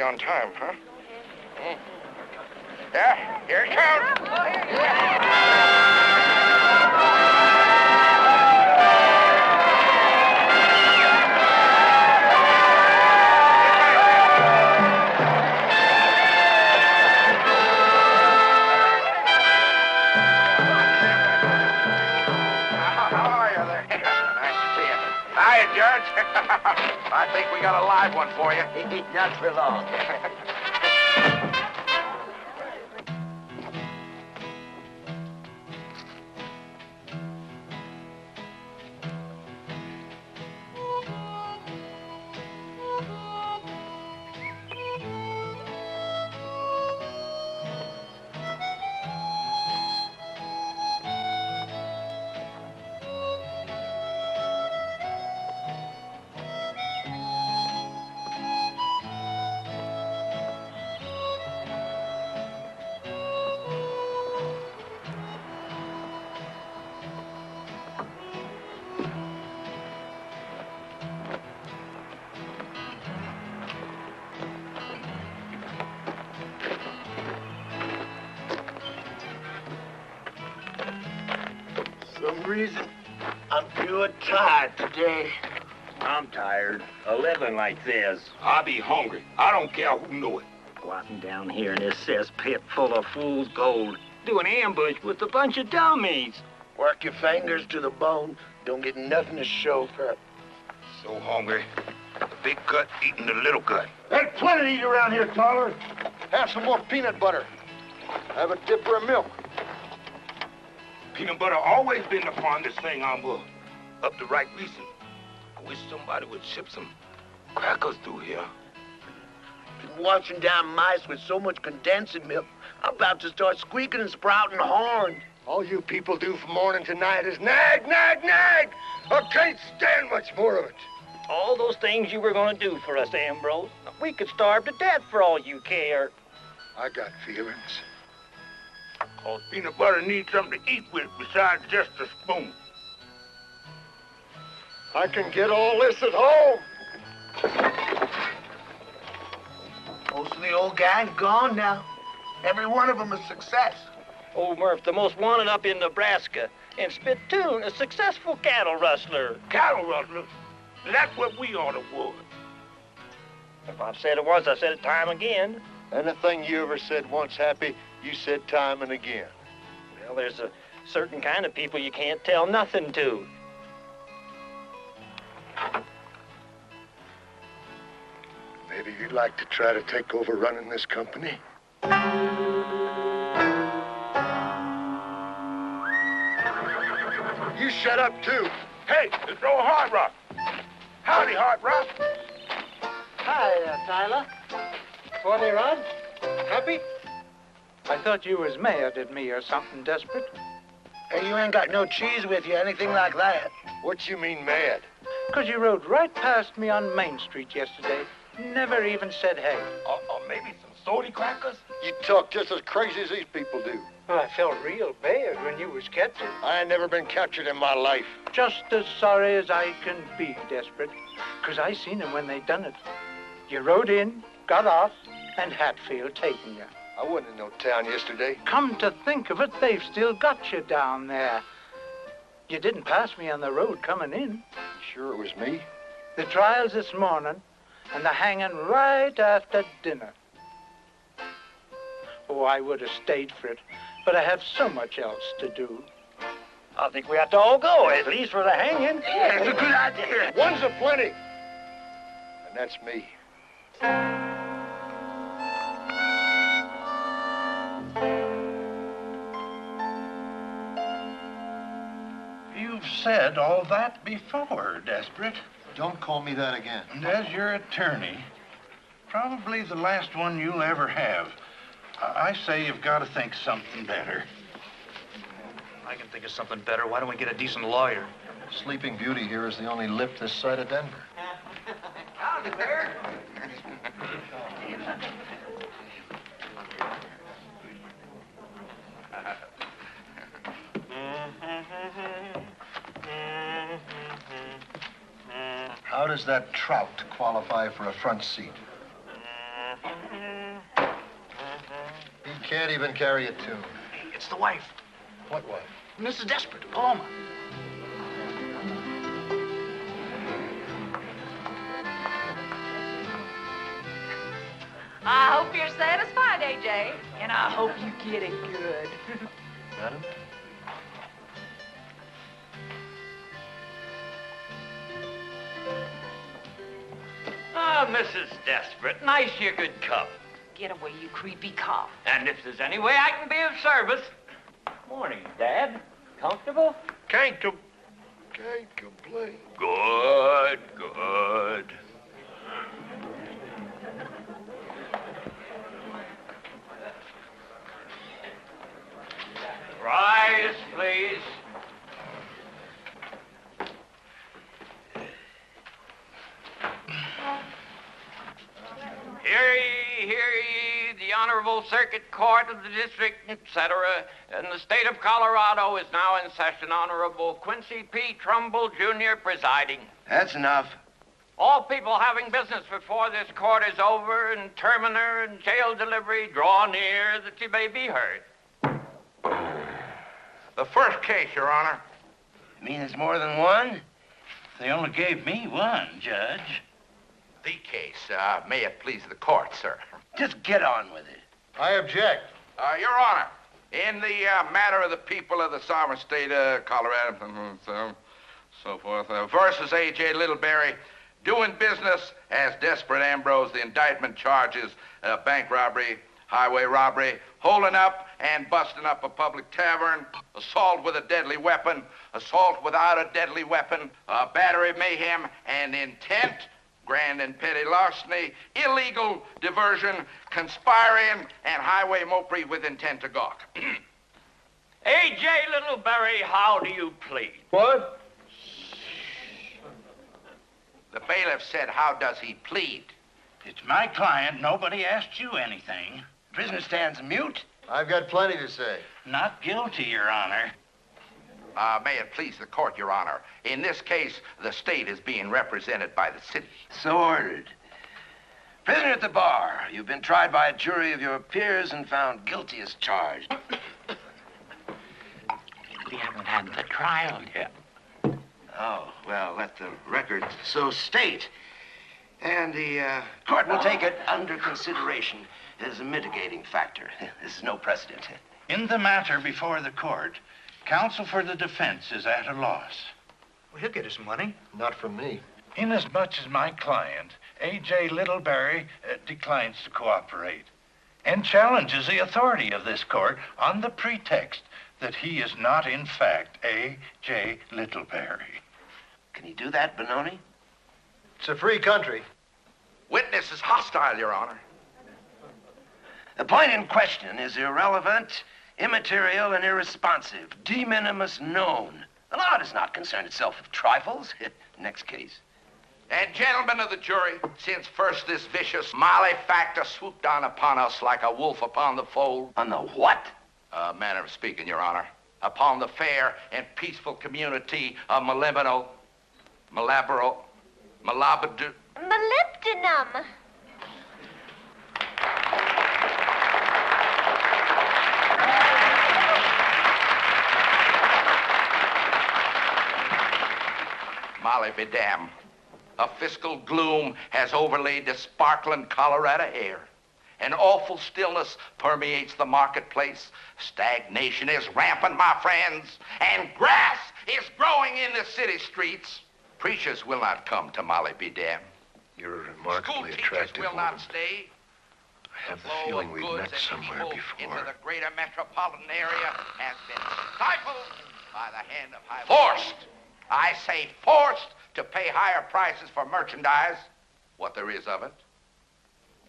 On time, huh? Yeah, here it comes. How are you there? Nice to see you. Hiya, Judge. I think we got a live one for you. Not for long. Some reason, I'm pure tired today. I'm tired of living like this. I be hungry. I don't care who know it. Squatting down here in this cesspit full of fool's gold, doing ambush with a bunch of dummies. Work your fingers to the bone. Don't get nothing to show for it. So hungry. The big gut eating the little gut. There's plenty to eat around here, Toller. Have some more peanut butter. Have a dipper of milk. Peanut butter always been the fondest thing on board. Up the right reason. I wish somebody would ship some crackers through here. Been washing down mice with so much condensed milk, I'm about to start squeaking and sprouting horns. All you people do from morning to night is nag, nag, nag. I can't stand much more of it. All those things you were going to do for us, Ambrose. We could starve to death for all you care. I got feelings. Cause peanut butter needs something to eat with besides just a spoon. I can get all this at home. Most of the old gang's gone now. Every one of them a success. Old Murph, the most wanted up in Nebraska. And Spittoon, a successful cattle rustler. Cattle rustler? That's what we ought to was. If I've said it once, I said it time again. Anything you ever said once, Happy, you said time and again. Well, there's a certain kind of people you can't tell nothing to. Maybe you'd like to try to take over running this company? You shut up, too. Hey, it's no Hard Rock. Howdy, Hard Rock. Hi, Tyler. Forty Rod? Happy? I thought you was mad at me or something desperate. Hey, you ain't got no cheese with you, anything like that. What you mean mad? 'Cause you rode right past me on Main Street yesterday. Never even said hey. Or maybe some salty crackers? You talk just as crazy as these people do. Well, I felt real bad when you was captured. I ain't never been captured in my life. Just as sorry as I can be, Desperate. 'Cause I seen them when they done it. You rode in, got off, and Hatfield taking you. I wasn't in no town yesterday. Come to think of it, they've still got you down there. You didn't pass me on the road coming in. You sure it was me? The trial's this morning, and the hanging right after dinner. Oh, I would have stayed for it, but I have so much else to do. I think we have to all go, at least for the hanging. Yeah, it's a good idea. One's a plenty. And that's me. You've said all that before, Desperate. Don't call me that again. And as your attorney, probably the last one you'll ever have, I say you've got to think something better. I can think of something better. Why don't we get a decent lawyer? Sleeping Beauty here is the only lip this side of Denver. Howdy, Bear. How does that trout qualify for a front seat? He can't even carry a tune. It's the wife. What wife? Mrs. Desperate, Paloma. I hope you're satisfied, AJ. And I hope you get it good. Madam? Ah, Mrs. Desperate, nice you could come. Get away, you creepy cop. And if there's any way I can be of service. Morning, Dad. Comfortable? Can't complain. Good, good. Rise, please. Hear ye, the Honorable Circuit Court of the District, etc., in the state of Colorado is now in session. Honorable Quincy P. Trumbull, Jr., presiding. That's enough. All people having business before this court is over, and terminer and jail delivery draw near that you may be heard. The first case, Your Honor. You mean there's more than one? They only gave me one, Judge. The case. May it please the court, sir. Just get on with it. I object. Your Honor, in the matter of the people of the sovereign state of Colorado, so forth, versus A.J. Littleberry, doing business as Desperate Ambrose, the indictment charges bank robbery, highway robbery, holding up and busting up a public tavern, assault with a deadly weapon, assault without a deadly weapon, battery, mayhem, and intent, grand and petty larceny, illegal diversion, conspiring, and highway mopery with intent to gawk. A.J. Littleberry, how do you plead? What? The bailiff said, how does he plead? It's my client. Nobody asked you anything. Prisoner stands mute. I've got plenty to say. Not guilty, Your Honor. May it please the court, Your Honor. In this case, the state is being represented by the city. So ordered. Prisoner at the bar, you've been tried by a jury of your peers and found guilty as charged. We haven't had the trial yet. Oh, well, let the record so state. And the court will take it under consideration as a mitigating factor. This is no precedent. In the matter before the court, counsel for the defense is at a loss. Well, he'll get his money. Not from me. Inasmuch as my client, A.J. Littleberry, declines to cooperate and challenges the authority of this court on the pretext that he is not, in fact, A.J. Littleberry. Can he do that, Benoni? It's a free country. Witness is hostile, Your Honor. The point in question is irrelevant, immaterial, and irresponsive. De minimis non. The law does not concern itself with trifles. Next case. And gentlemen of the jury, since first this vicious malefactor swooped down upon us like a wolf upon the fold. On the what? Manner of speaking, Your Honor. Upon the fair and peaceful community of Molybdenum. Molly be damned. A fiscal gloom has overlaid the sparkling Colorado air. An awful stillness permeates the marketplace. Stagnation is rampant, my friends, and grass is growing in the city streets. Preachers will not come to Molly be damned. You're a remarkably School attractive teachers will woman. not stay. I have the Flow feeling of we've goods met and somewhere people before. into the greater metropolitan area has been stifled by the hand of high... Forced! I say forced to pay higher prices for merchandise, what there is of it.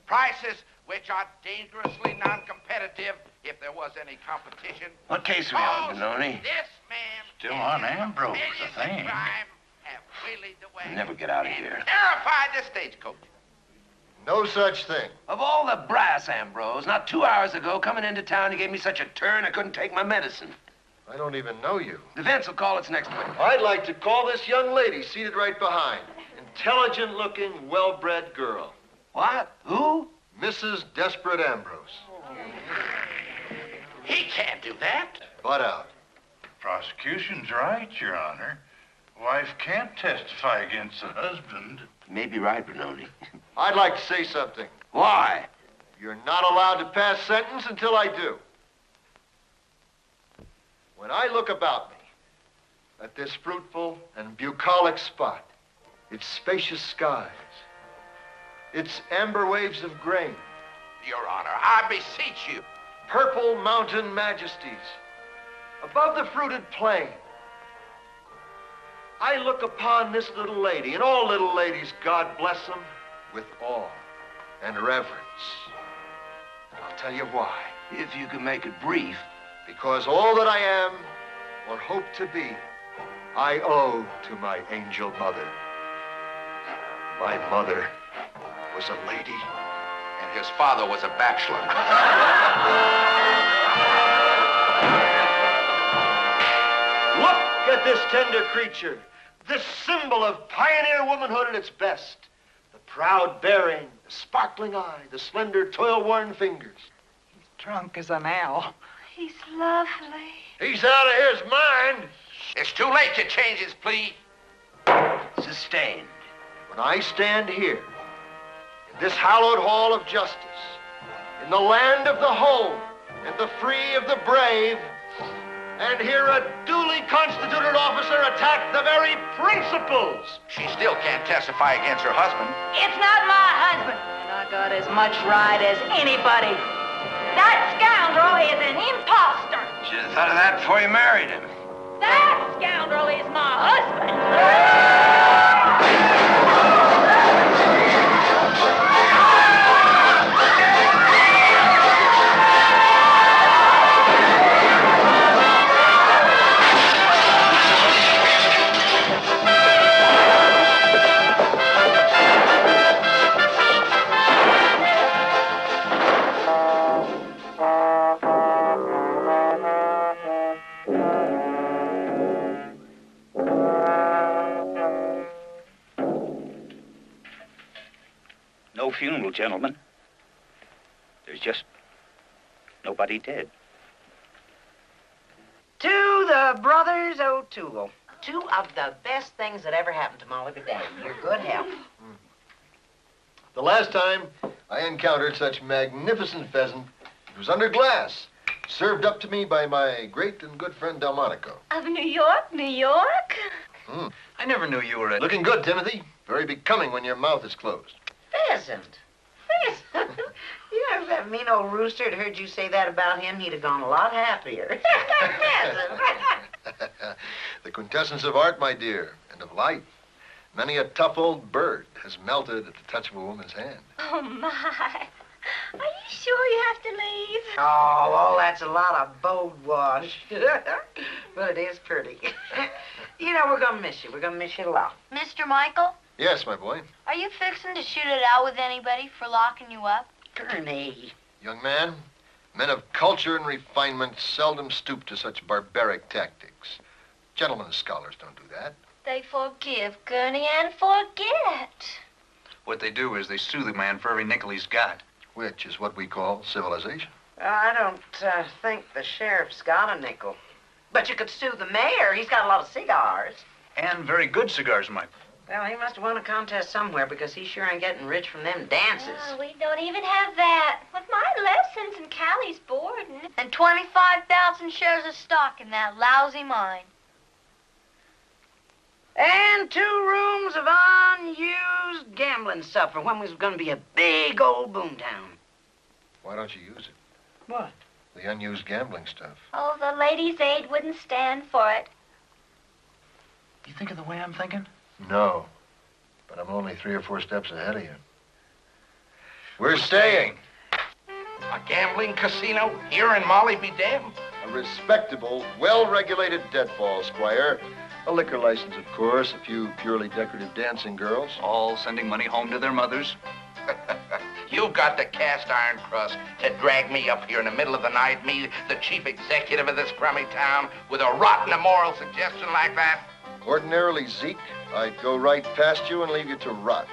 Prices which are dangerously non-competitive if there was any competition. What case are we on, Benoni? This man... Still on Ambrose, I think. have waylaid the way. We'll never get out of here. Terrified the stagecoach. No such thing. Of all the brass, Ambrose, not 2 hours ago, coming into town, you gave me such a turn I couldn't take my medicine. I don't even know you. Defense will call its next witness. I'd like to call this young lady seated right behind. Intelligent-looking, well-bred girl. What? Who? Mrs. Desperate Ambrose. He can't do that. Butt out. Prosecution's right, Your Honor. Wife can't testify against the husband. You may be right, Benoni. I'd like to say something. Why? You're not allowed to pass sentence until I do. When I look about me at this fruitful and bucolic spot, its spacious skies, its amber waves of grain, Your Honor, I beseech you. purple mountain majesties, above the fruited plain, I look upon this little lady, and all little ladies, God bless them, with awe and reverence. And I'll tell you why. If you can make it brief. Because all that I am, or hope to be, I owe to my angel mother. My mother was a lady. And his father was a bachelor. Look at this tender creature, this symbol of pioneer womanhood at its best. The proud bearing, the sparkling eye, the slender, toil-worn fingers. Drunk as an owl. He's lovely. He's out of his mind. It's too late to change his plea. Sustained. When I stand here, in this hallowed hall of justice, in the land of the home and the free of the brave, and hear a duly constituted officer attack the very principles. She still can't testify against her husband. It's not my husband. And I got as much right as anybody. That scoundrel is an imposter. Should have thought of that before you married him. That scoundrel is my husband. No funeral, gentlemen. There's just nobody dead. To the Brothers O'Toole. Two of the best things that ever happened to Molly be damned. Your good health. The last time I encountered such magnificent pheasant, it was under glass. Served up to me by my great and good friend Delmonico. Of New York, New York? I never knew you were a... Looking good, Timothy. Very becoming when your mouth is closed. Pheasant. Pheasant. You know, if that mean old rooster had heard you say that about him, he'd have gone a lot happier. Pheasant. The quintessence of art, my dear, and of life. Many a tough old bird has melted at the touch of a woman's hand. Oh, my. Are you sure you have to leave? Oh, that's a lot of bold wash. But it is pretty. You know, we're gonna miss you. We're gonna miss you a lot. Mr. Michael, Yes, my boy. are you fixing to shoot it out with anybody for locking you up? Gurney. Young man, men of culture and refinement seldom stoop to such barbaric tactics. Gentlemen and scholars don't do that. They forgive, Gurney, and forget. What they do is they sue the man for every nickel he's got. Which is what we call civilization. I don't think the sheriff's got a nickel. But you could sue the mayor. He's got a lot of cigars. And very good cigars, Mike. Well, he must have won a contest somewhere because he sure ain't getting rich from them dances. Oh, we don't even have that. With my lessons and Callie's boarding. And 25,000 shares of stock in that lousy mine. And 2 rooms of unused gambling stuff for when we was going to be a big old boomtown. Why don't you use it? What? The unused gambling stuff. Oh, the ladies' aid wouldn't stand for it. You think of the way I'm thinking? No. But I'm only 3 or 4 steps ahead of you. We're staying. A gambling casino here in Molly be damned. A respectable, well-regulated deadfall, Squire. A liquor license, of course. A few purely decorative dancing girls. All sending money home to their mothers. You've got the cast iron crust to drag me up here in the middle of the night, me, the chief executive of this crummy town, with a rotten immoral suggestion like that? Ordinarily, Zeke, I'd go right past you and leave you to rot.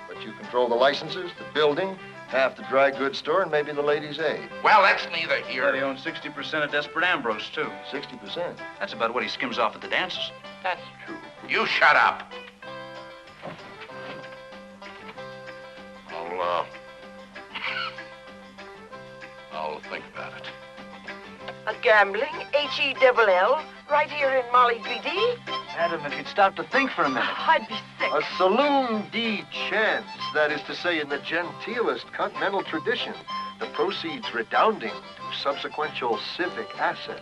But you control the licenses, the building, half the dry goods store, and maybe the ladies' aid. Well, that's neither here. He owns 60% of Desperate Ambrose, too. 60%? That's about what he skims off at the dances. That's true. You shut up. I'll think about it. A gambling, H-E-double-L, right here in Molly BD? Adam, if you'd stop to think for a minute. I'd be sick. A saloon deed chance, that is to say, in the genteelest continental tradition, the proceeds redounding to subsequential civic assets,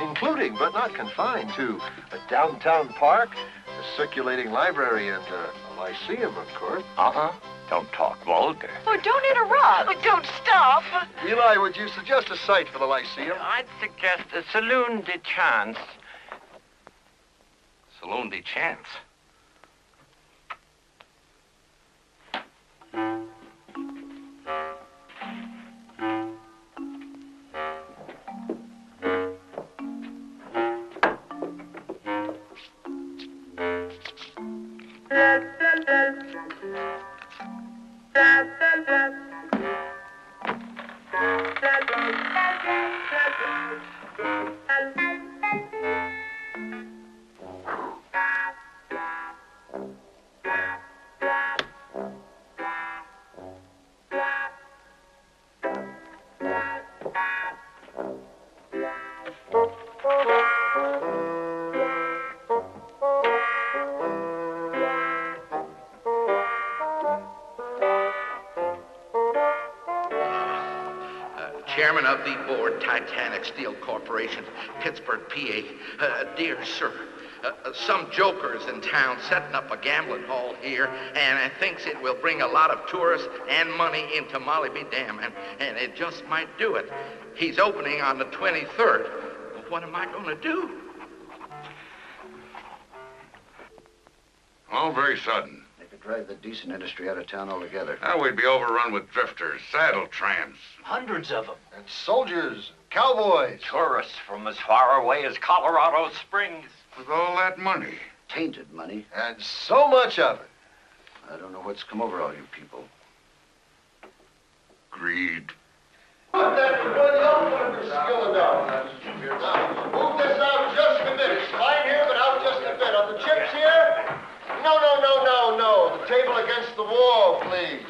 including but not confined to a downtown park, a circulating library, and a lyceum, of course. Don't talk vulgar. Oh, don't interrupt. Oh, don't stop. Eli, would you suggest a site for the lyceum? I'd suggest a saloon de chance. Saloon de chance. Chairman of the board, Titanic Steel Corporation, Pittsburgh, PA. Dear sir, some joker's in town setting up a gambling hall here, and thinks it will bring a lot of tourists and money into Molly be damned, and it just might do it. He's opening on the 23rd. Well, what am I going to do? All very sudden. They could drive the decent industry out of town altogether. Now we'd be overrun with drifters, saddle tramps. Hundreds of them. And soldiers, cowboys. Tourists from as far away as Colorado Springs. With all that money. Tainted money. And so much of it. I don't know what's come over all you people. Greed. Put that before the old for skill enough. Now, move this out just a bit. It's fine here, but out just a bit. Are the chips here? No. The table against the wall, please.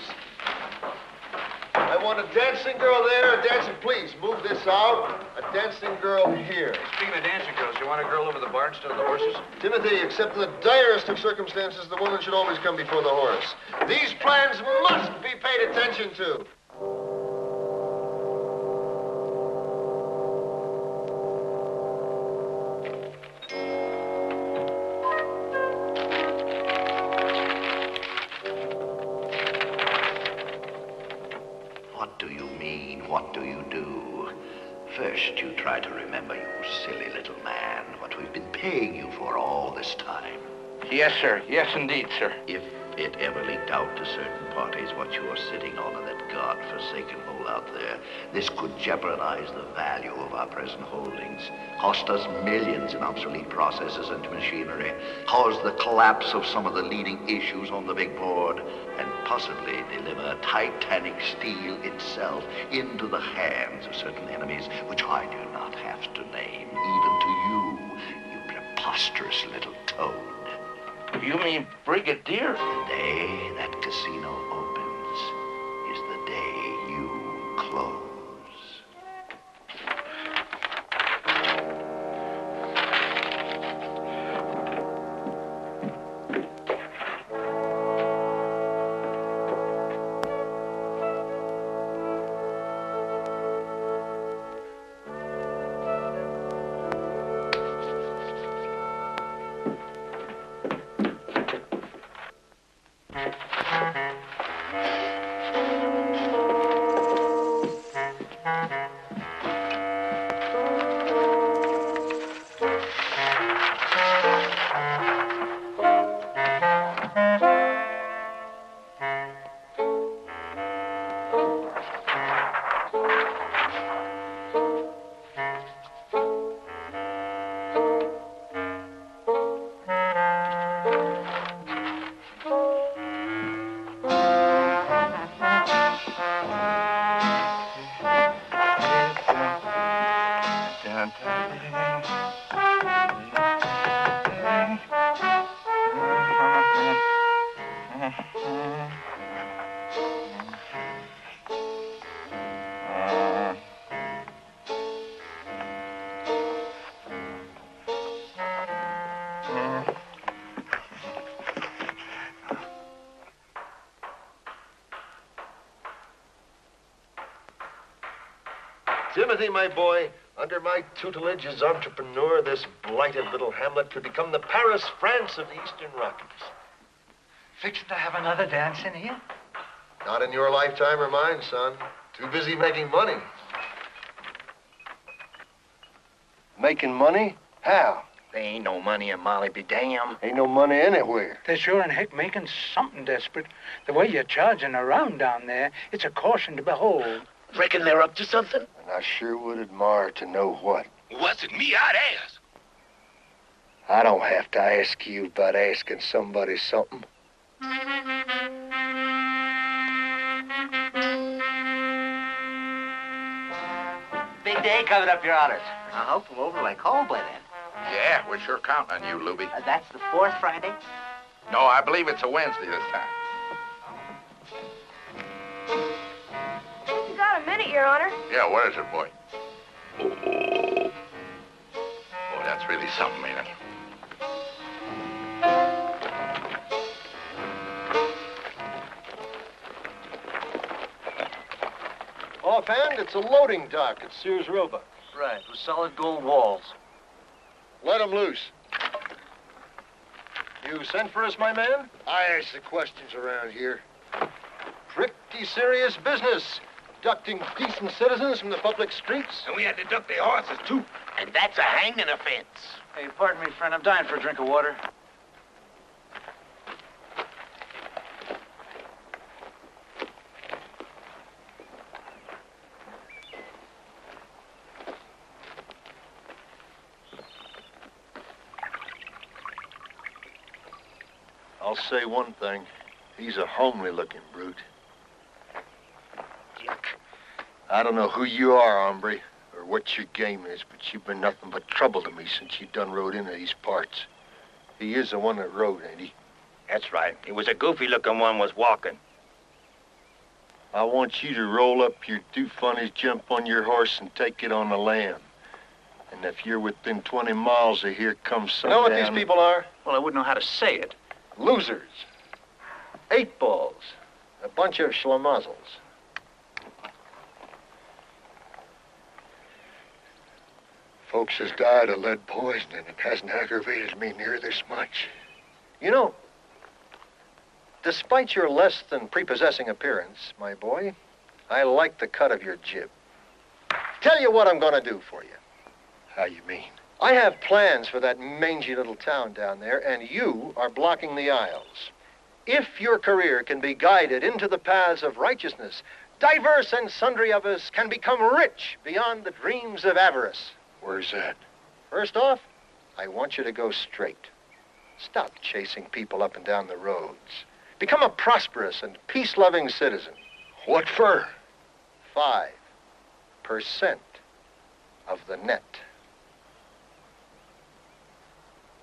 I want a dancing girl there, a dancing, please. Move this out. A dancing girl here. Speaking of dancing girls, you want a girl over the bar instead of the horses? Timothy, except in the direst of circumstances, the woman should always come before the horse. These plans must be paid attention to. What do you mean? What do you do? First, you try to remember, you silly little man, what we've been paying you for all this time. Yes, sir. Yes, indeed, sir. If it ever leaked out to certain parties what you are sitting on in that God-forsaken hole out there, this could jeopardize the value of our present holdings, cost us millions in obsolete processes and machinery, cause the collapse of some of the leading issues on the big board, and possibly deliver Titanic steel itself into the hands of certain enemies, which I do not have to name, even to you, you preposterous little toad. You mean Brigadier? The day that casino opens is the day you close. Timothy, my boy, under my tutelage as entrepreneur, this blighted little hamlet could become the Paris, France of the Eastern Rockies. Fixing to have another dance in here? Not in your lifetime or mine, son. Too busy making money. Making money? How? There ain't no money in Molly be damned. Ain't no money anywhere. They're sure in heck making something desperate. The way you're charging around down there, it's a caution to behold. Reckon they're up to something? And I sure would admire to know what. Wasn't me, I'd ask. I don't have to ask you about asking somebody something. Big day coming up, Your Honors. I hope we're over like coal by then. Yeah, we're sure counting on you, Luby. That's the fourth Friday? No, I believe it's a Wednesday this time. You got a minute, Your Honor? Yeah, what is it, boy? Oh, that's really something, ain't it? Offhand, it's a loading dock at Sears Roebuck. Right, with solid gold walls. Let 'em loose. You sent for us, my man? I ask the questions around here. Pretty serious business. Abducting decent citizens from the public streets. And we had to duck their horses, too. And that's a hanging offense. Hey, pardon me, friend. I'm dying for a drink of water. I'll say one thing. He's a homely-looking brute. I don't know who you are, hombre, or what your game is, but you've been nothing but trouble to me since you done rode into these parts. He is the one that rode, ain't he? That's right. It was a goofy-looking one was walking. I want you to roll up your do-funnies, jump on your horse, and take it on the lam. And if you're within 20 miles of here, come You know what these sundown- people are? Well, I wouldn't know how to say it. Losers. 8 balls. A bunch of schlemazzles. Folks has died of lead poisoning, and it hasn't aggravated me near this much. You know, despite your less than prepossessing appearance, my boy, I like the cut of your jib. Tell you what I'm gonna do for you. How you mean? I have plans for that mangy little town down there, and you are blocking the aisles. If your career can be guided into the paths of righteousness, diverse and sundry of us can become rich beyond the dreams of avarice. Where's that? First off, I want you to go straight. Stop chasing people up and down the roads. Become a prosperous and peace-loving citizen. What for? 5% of the net.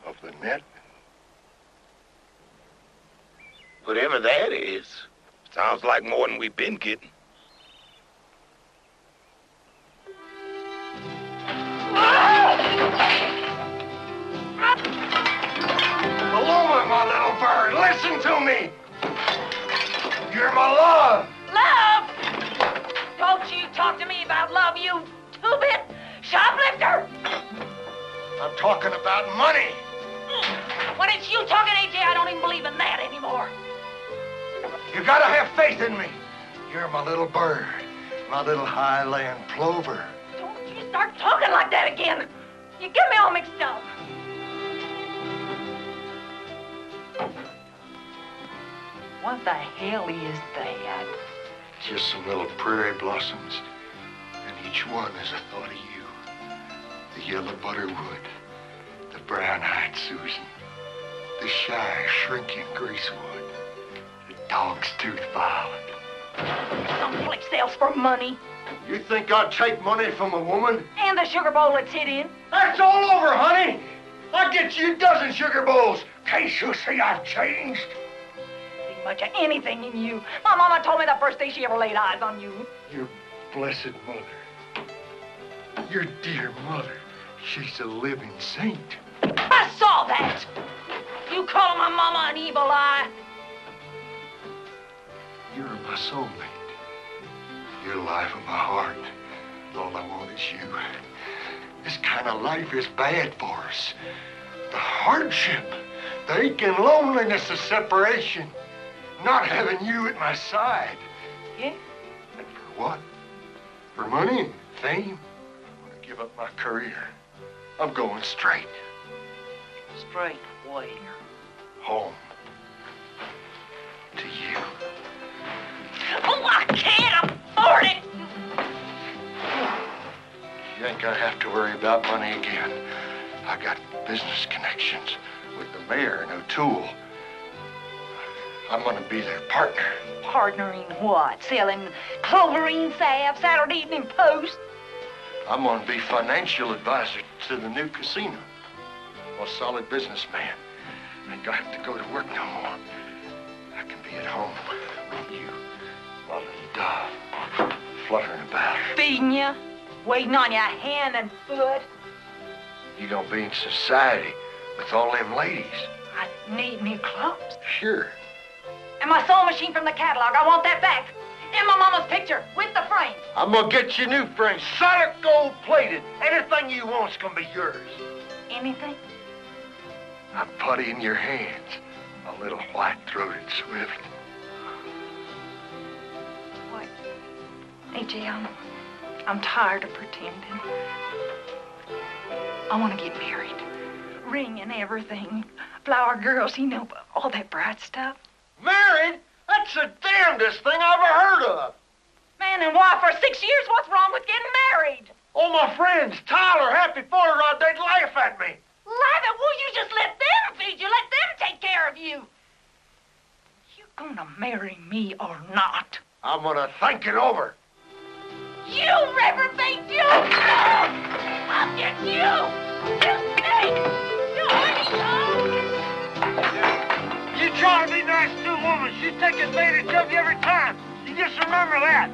Of the net? Whatever that is, sounds like more than we've been getting. Paloma, my little bird, listen to me! You're my love! Love? Don't you talk to me about love, you two-bit shoplifter! I'm talking about money! When it's you talking, AJ, I don't even believe in that anymore. You gotta have faith in me. You're my little bird, my little highland plover. Don't you start talking like that again. You get me all mixed up. What the hell is that? Just some little prairie blossoms, and each one is a thought of you. The yellow butterwood, the brown-eyed Susan, the shy, shrinking greasewood, the dog's tooth violet. Someplace else for money. You think I'd take money from a woman? And the sugar bowl it's hid in. That's all over, honey. I'll get you a dozen sugar bowls. Can't you see I've changed? See much of anything in you. My mama told me the first day she ever laid eyes on you. Your blessed mother. Your dear mother. She's a living saint. I saw that. You calling my mama an evil eye? You're my soulmate. You're the life of my heart. All I want is you. This kind of life is bad for us. The hardship, the aching loneliness of separation. Not having you at my side. Yeah? And for what? For money and fame? I'm gonna give up my career. I'm going straight. Straight where? Home. To you. Oh, I can't afford it! You ain't gonna have to worry about money again. I got business connections with the mayor and O'Toole. I'm gonna be their partner. Partner in what? Selling cloverine salve, Saturday Evening Post? I'm gonna be financial advisor to the new casino. I'm a solid businessman. I ain't gonna have to go to work no more. I can be at home with you, my little dove, fluttering about. Feeding you, waiting on your hand and foot. You gonna be in society with all them ladies. I need new clothes. Sure. And my sewing machine from the catalog, I want that back. And my mama's picture with the frame. I'm gonna get you new frames, solid gold plated. Anything you want's gonna be yours. Anything? I'm putty in your hands, a little white-throated swift. What? AJ, I'm tired of pretending. I want to get married. Ring and everything. Flower girls, you know, all that bright stuff. Married? That's the damnedest thing I ever heard of. Man and wife for 6 years, what's wrong with getting married? All my friends, Tyler, Happy Rod, they'd laugh at me. Laugh at? Well, you just let them feed you. Let them take care of you. You gonna marry me or not? I'm gonna think it over. You reprobate, you! I'll get you! You stink! You honey dog! You try to be nice to a woman, she'll take advantage of you every time. You just remember that.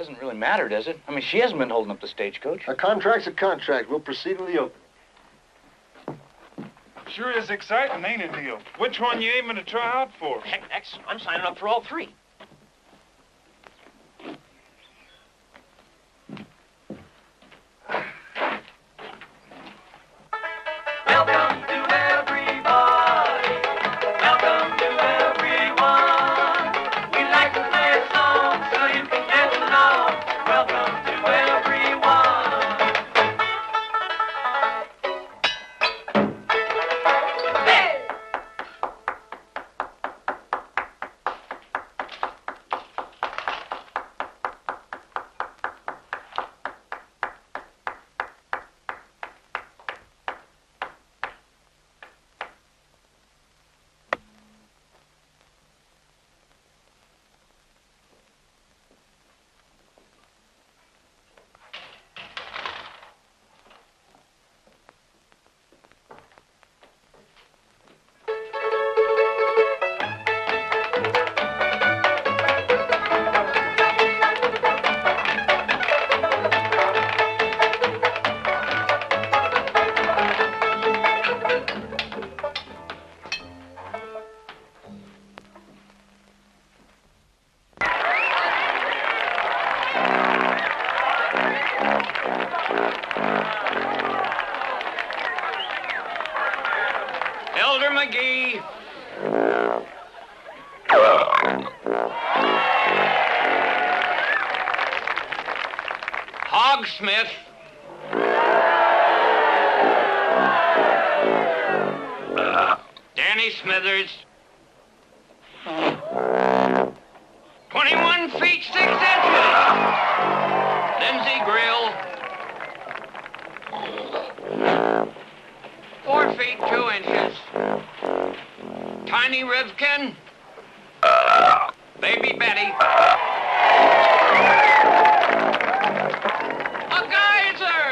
doesn't really matter, does it? I mean, she hasn't been holding up the stagecoach. A contract's a contract. We'll proceed with the opening. Sure is exciting, ain't it, Neil? Which one you aiming to try out for? Heck, I'm signing up for all three. Welcome to everybody. Welcome to everyone. We like to play a song so you can get along. Welcome to everyone. Hey! Elder McGee. Hogsmith. Danny Smithers. 21 feet 6 inches. Lindsay Grill. 4 feet 2 inches. Tiny Rivkin. Baby Betty. A geyser.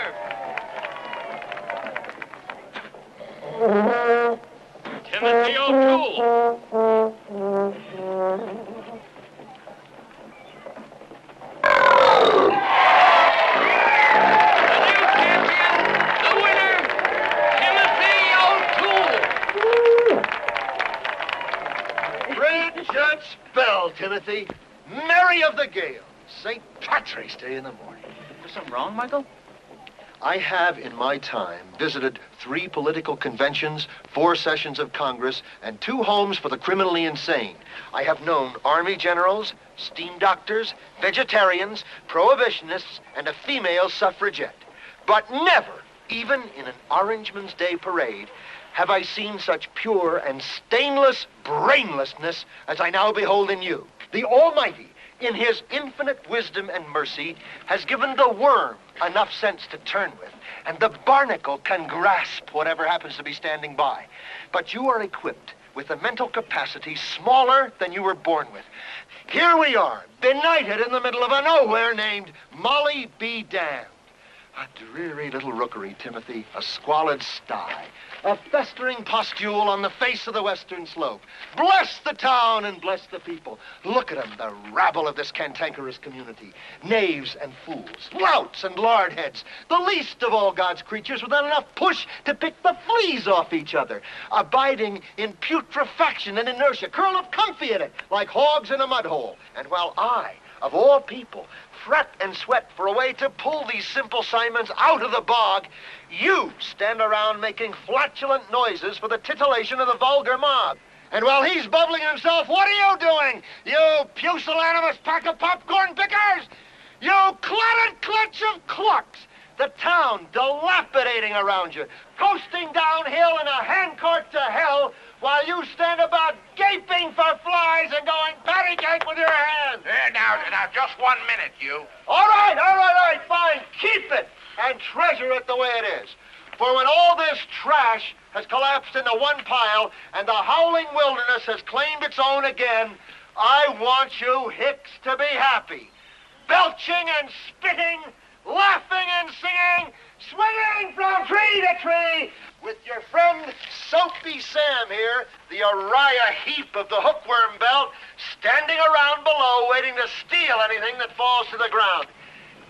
Timothy O'Toole. Bridget Spell, Timothy. Mary of the Gale. St. Patrick's Day in the morning. Is something wrong, Michael? I have, in my time, visited 3 political conventions, 4 sessions of Congress, and 2 homes for the criminally insane. I have known Army generals, steam doctors, vegetarians, prohibitionists, and a female suffragette. But never, even in an Orangeman's Day parade, have I seen such pure and stainless brainlessness as I now behold in you. The Almighty, in his infinite wisdom and mercy, has given the worm enough sense to turn with, and the barnacle can grasp whatever happens to be standing by. But you are equipped with a mental capacity smaller than you were born with. Here we are, benighted in the middle of a nowhere named Molly be damned. A dreary little rookery, Timothy, a squalid sty, a festering pustule on the face of the western slope. Bless the town and bless the people. Look at them, the rabble of this cantankerous community. Knaves and fools, louts and lardheads, the least of all God's creatures without enough push to pick the fleas off each other, abiding in putrefaction and inertia, curled up comfy in it, like hogs in a mud hole. And while I, of all people, fret and sweat for a way to pull these simple Simons out of the bog, you stand around making flatulent noises for the titillation of the vulgar mob. And while he's bubbling himself, what are you doing, you pusillanimous pack of popcorn pickers? You clotted clutch of clucks. The town dilapidating around you, coasting downhill in a handcart to hell, while you stand about gaping for flies and going patty cake with your hands. Now, just 1 minute, you. All right, fine. Keep it and treasure it the way it is. For when all this trash has collapsed into one pile and the howling wilderness has claimed its own again, I want you hicks to be happy. Belching and spitting laughing and singing, swinging from tree to tree, with your friend Soapy Sam here, the Uriah Heep of the hookworm belt, standing around below waiting to steal anything that falls to the ground.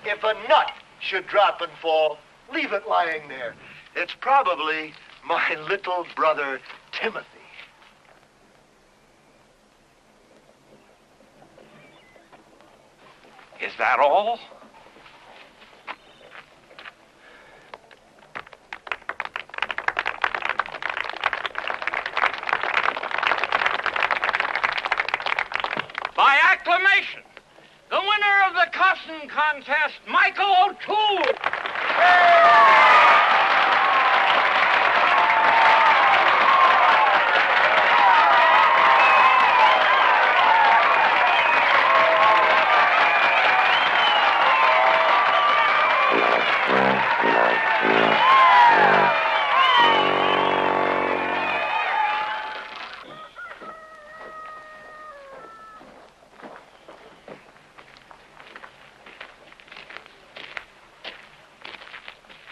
If a nut should drop and fall, leave it lying there. It's probably my little brother Timothy. Is that all? By acclamation, the winner of the costume contest, Michael O'Toole.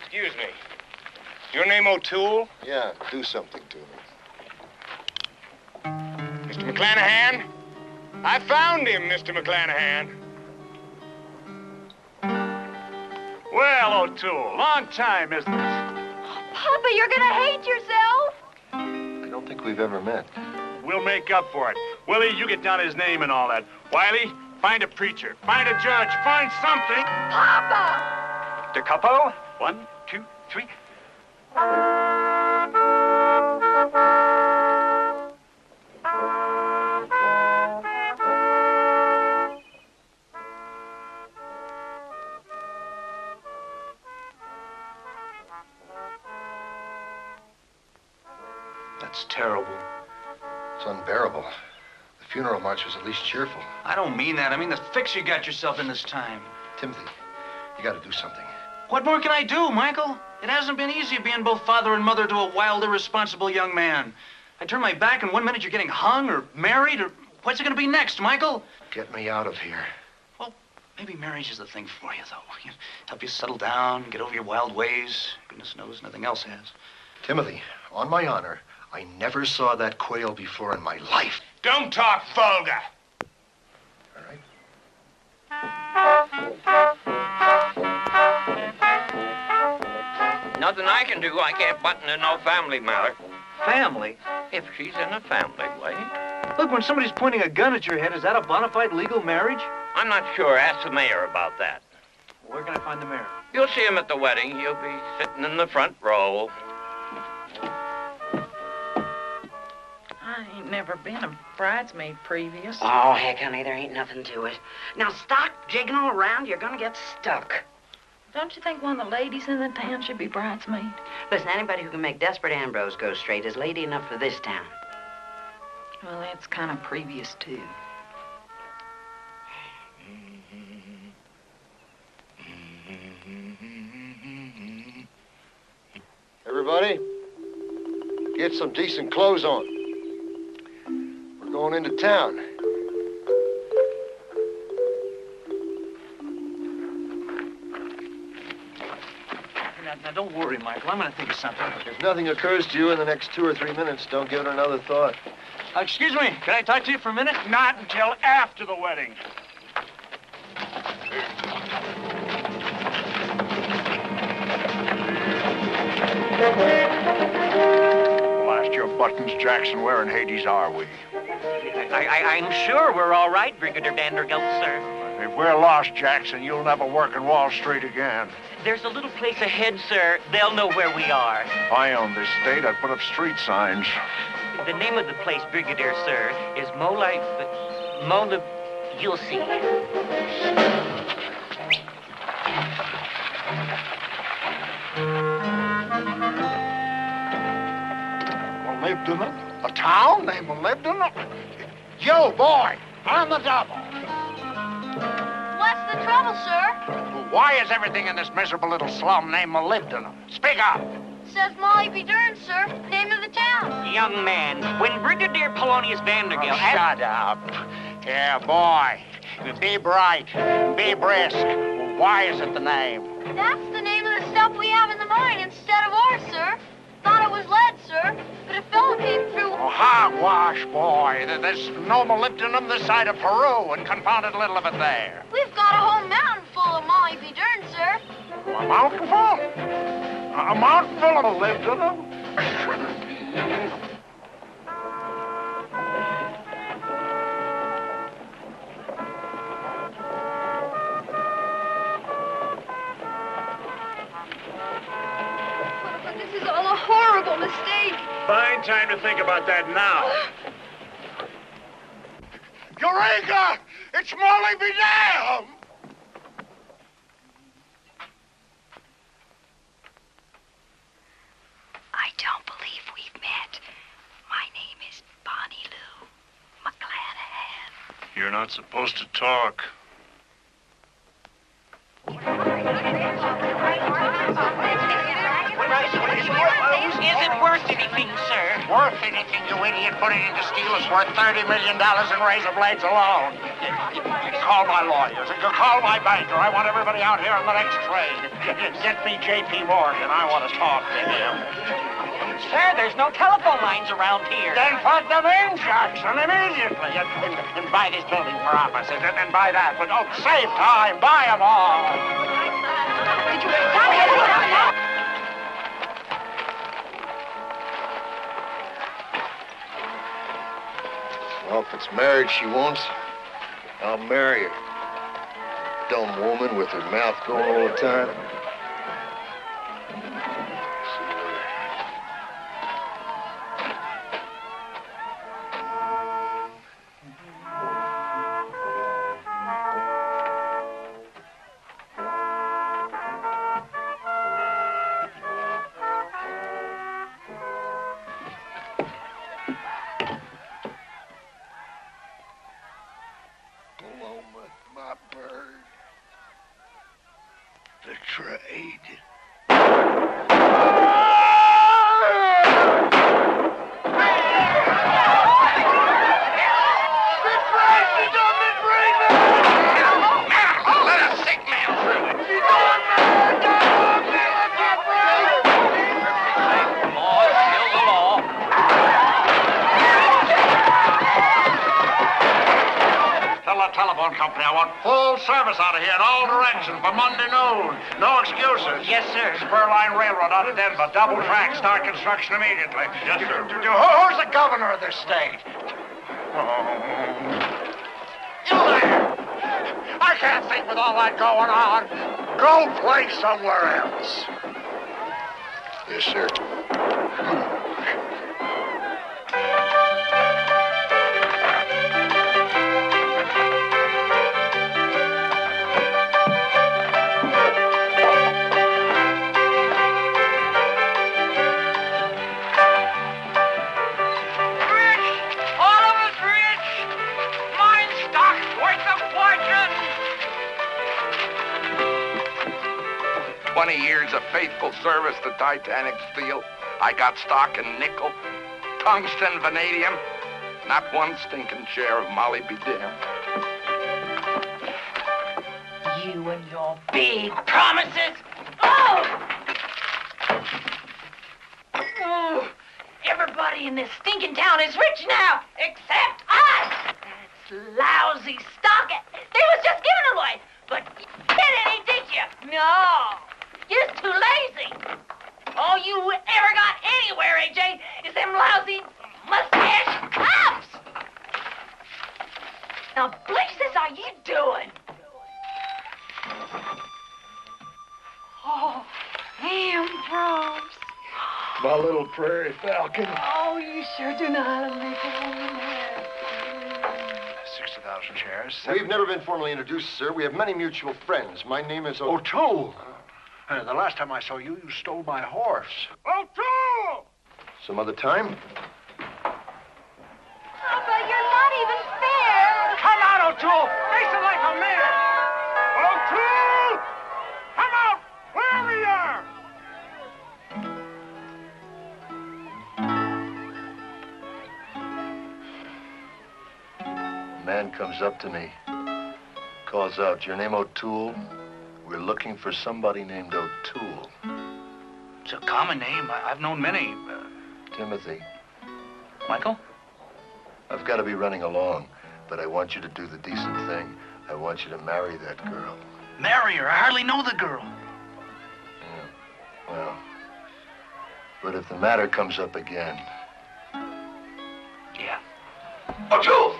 Excuse me. Your name O'Toole? Yeah, do something to me. Mr. McClanahan? I found him, Mr. McClanahan. Well, O'Toole, long time, isn't it? Papa, you're gonna hate yourself. I don't think we've ever met. We'll make up for it. Willie, you get down his name and all that. Wiley, find a preacher, find a judge, find something. Papa! Da capo. 1, 2, 3. That's terrible. It's unbearable. The funeral march was at least cheerful. I don't mean that. I mean the fix you got yourself in this time. Timothy, you gotta do something. What more can I do, Michael? It hasn't been easy being both father and mother to a wild, irresponsible young man. I turn my back and 1 minute you're getting hung or married or what's it gonna be next, Michael? Get me out of here. Well, maybe marriage is the thing for you, though. Help you settle down, get over your wild ways. Goodness knows nothing else has. Timothy, on my honor, I never saw that quail before in my life. Don't talk vulgar. All right. Nothing I can do. I can't button in no family matter. Family? If she's in a family way. Look, when somebody's pointing a gun at your head, is that a bona fide legal marriage? I'm not sure. Ask the mayor about that. Where can I find the mayor? You'll see him at the wedding. He'll be sitting in the front row. I ain't never been a bridesmaid previous. Oh, heck, honey, there ain't nothing to it. Now, stop jigging all around. You're gonna get stuck. Don't you think one of the ladies in the town should be bridesmaid? Listen, anybody who can make Desperate Ambrose go straight is lady enough for this town. Well, that's kind of previous, too. Everybody, get some decent clothes on. We're going into town. Now, don't worry, Michael. I'm going to think of something. If nothing occurs to you in the next 2 or 3 minutes, don't give it another thought. Excuse me. Can I talk to you for a minute? Not until after the wedding. Blast your buttons, Jackson. Where in Hades are we? I'm sure we're all right, Brigadier Vanderbilt, sir. If we're lost, Jackson, you'll never work in Wall Street again. There's a little place ahead, sir. They'll know where we are. If I owned this state, I'd put up street signs. The name of the place, Brigadier, sir, is you'll see. Molybdenum? A town named Molybdenum? Yo, boy, on the double. What's the trouble, sir? Why is everything in this miserable little slum named Molybdenum? Speak up. Says Molly B. Dern, sir. Name of the town. Young man, when Brigadier Polonius Vanderbilt... Shut up. Yeah, boy. Be bright. Be brisk. Why is it the name? That's the name of the stuff we have in the mine instead of ore, sir. Thought it was lead, sir, but a fellow came through. Oh, hogwash, boy. There's no molybdenum this side of Peru and confounded little of it there. We've got a whole mountain full of Molly B. Dern, sir. A mountain full? A mountain full of molybdenum? This is all a horrible mistake. Fine time to think about that now. Eureka! It's Molly be damned! I don't believe we've met. My name is Bonnie Lou McClanahan. You're not supposed to talk. Is it worth anything, sir? Worth anything, you idiot. Putting it into steel is worth $30 million in razor blades alone. Call my lawyers. Call my banker. I want everybody out here on the next train. Get me J.P. Morgan. I want to talk to him. Sir, there's no telephone lines around here. Then put them in, Jackson, immediately. And buy this building for offices. And buy that. But don't save time. Buy them all. Well, if it's marriage she wants, I'll marry her. Dumb woman with her mouth going all the time. Telephone company, I want full service out of here in all directions by Monday noon. No excuses. Yes, sir. Spur line railroad out of Denver. Double track. Start construction immediately. Yes, sir. Who's the governor of this state? You there! I can't think with all that going on. Go play somewhere else. Yes, sir. All of us rich. Mine stock worth a fortune. 20 years of faithful service to Titanic Steel. I got stock in nickel, tungsten, vanadium. Not one stinking share of Molly be damned. You and your big promises. Oh! Oh! Everybody in this stinking town is rich now, except us. That's lousy stock. They was just giving it away. But you did any, did you? No. You're too lazy. All you ever got anywhere, AJ, is them lousy mustache cops. Now, blazes are you doing? Oh, Ambrose. My little prairie falcon. Oh, you sure do know how to make a woman happy. 60,000 shares. We've never been formally introduced, sir. We have many mutual friends. My name is O'Toole. The last time I saw you, you stole my horse. O'Toole! Some other time? Papa, you're not even fair. Come on, O'Toole. Face it like a man. O'Toole! Come out! Wherever you are! A man comes up to me, calls out, "Your name O'Toole?" We're looking for somebody named O'Toole. It's a common name. I've known many. Timothy. Michael? I've got to be running along, but I want you to do the decent thing. I want you to marry that girl. Marry her? I hardly know the girl. Yeah. Well, but if the matter comes up again... Yeah. O'Toole!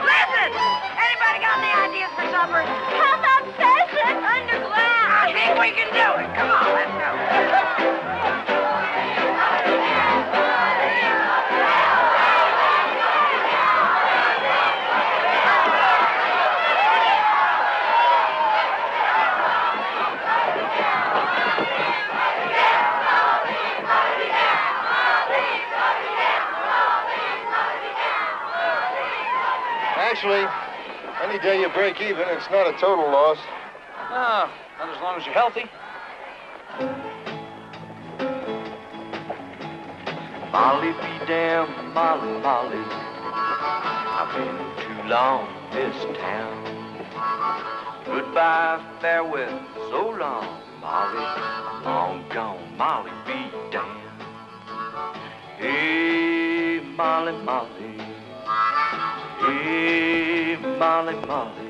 Listen! Anybody got any ideas for supper? How about pheasant underground? I think we can do it. Come on, let's go. Actually, any day you break even, it's not a total loss. Ah, not as long as you're healthy. Molly be damned, Molly, Molly. I've been too long this town. Goodbye, farewell, so long, Molly. Long gone, Molly be damned. Hey, Molly, Molly. Hey, Molly, Molly.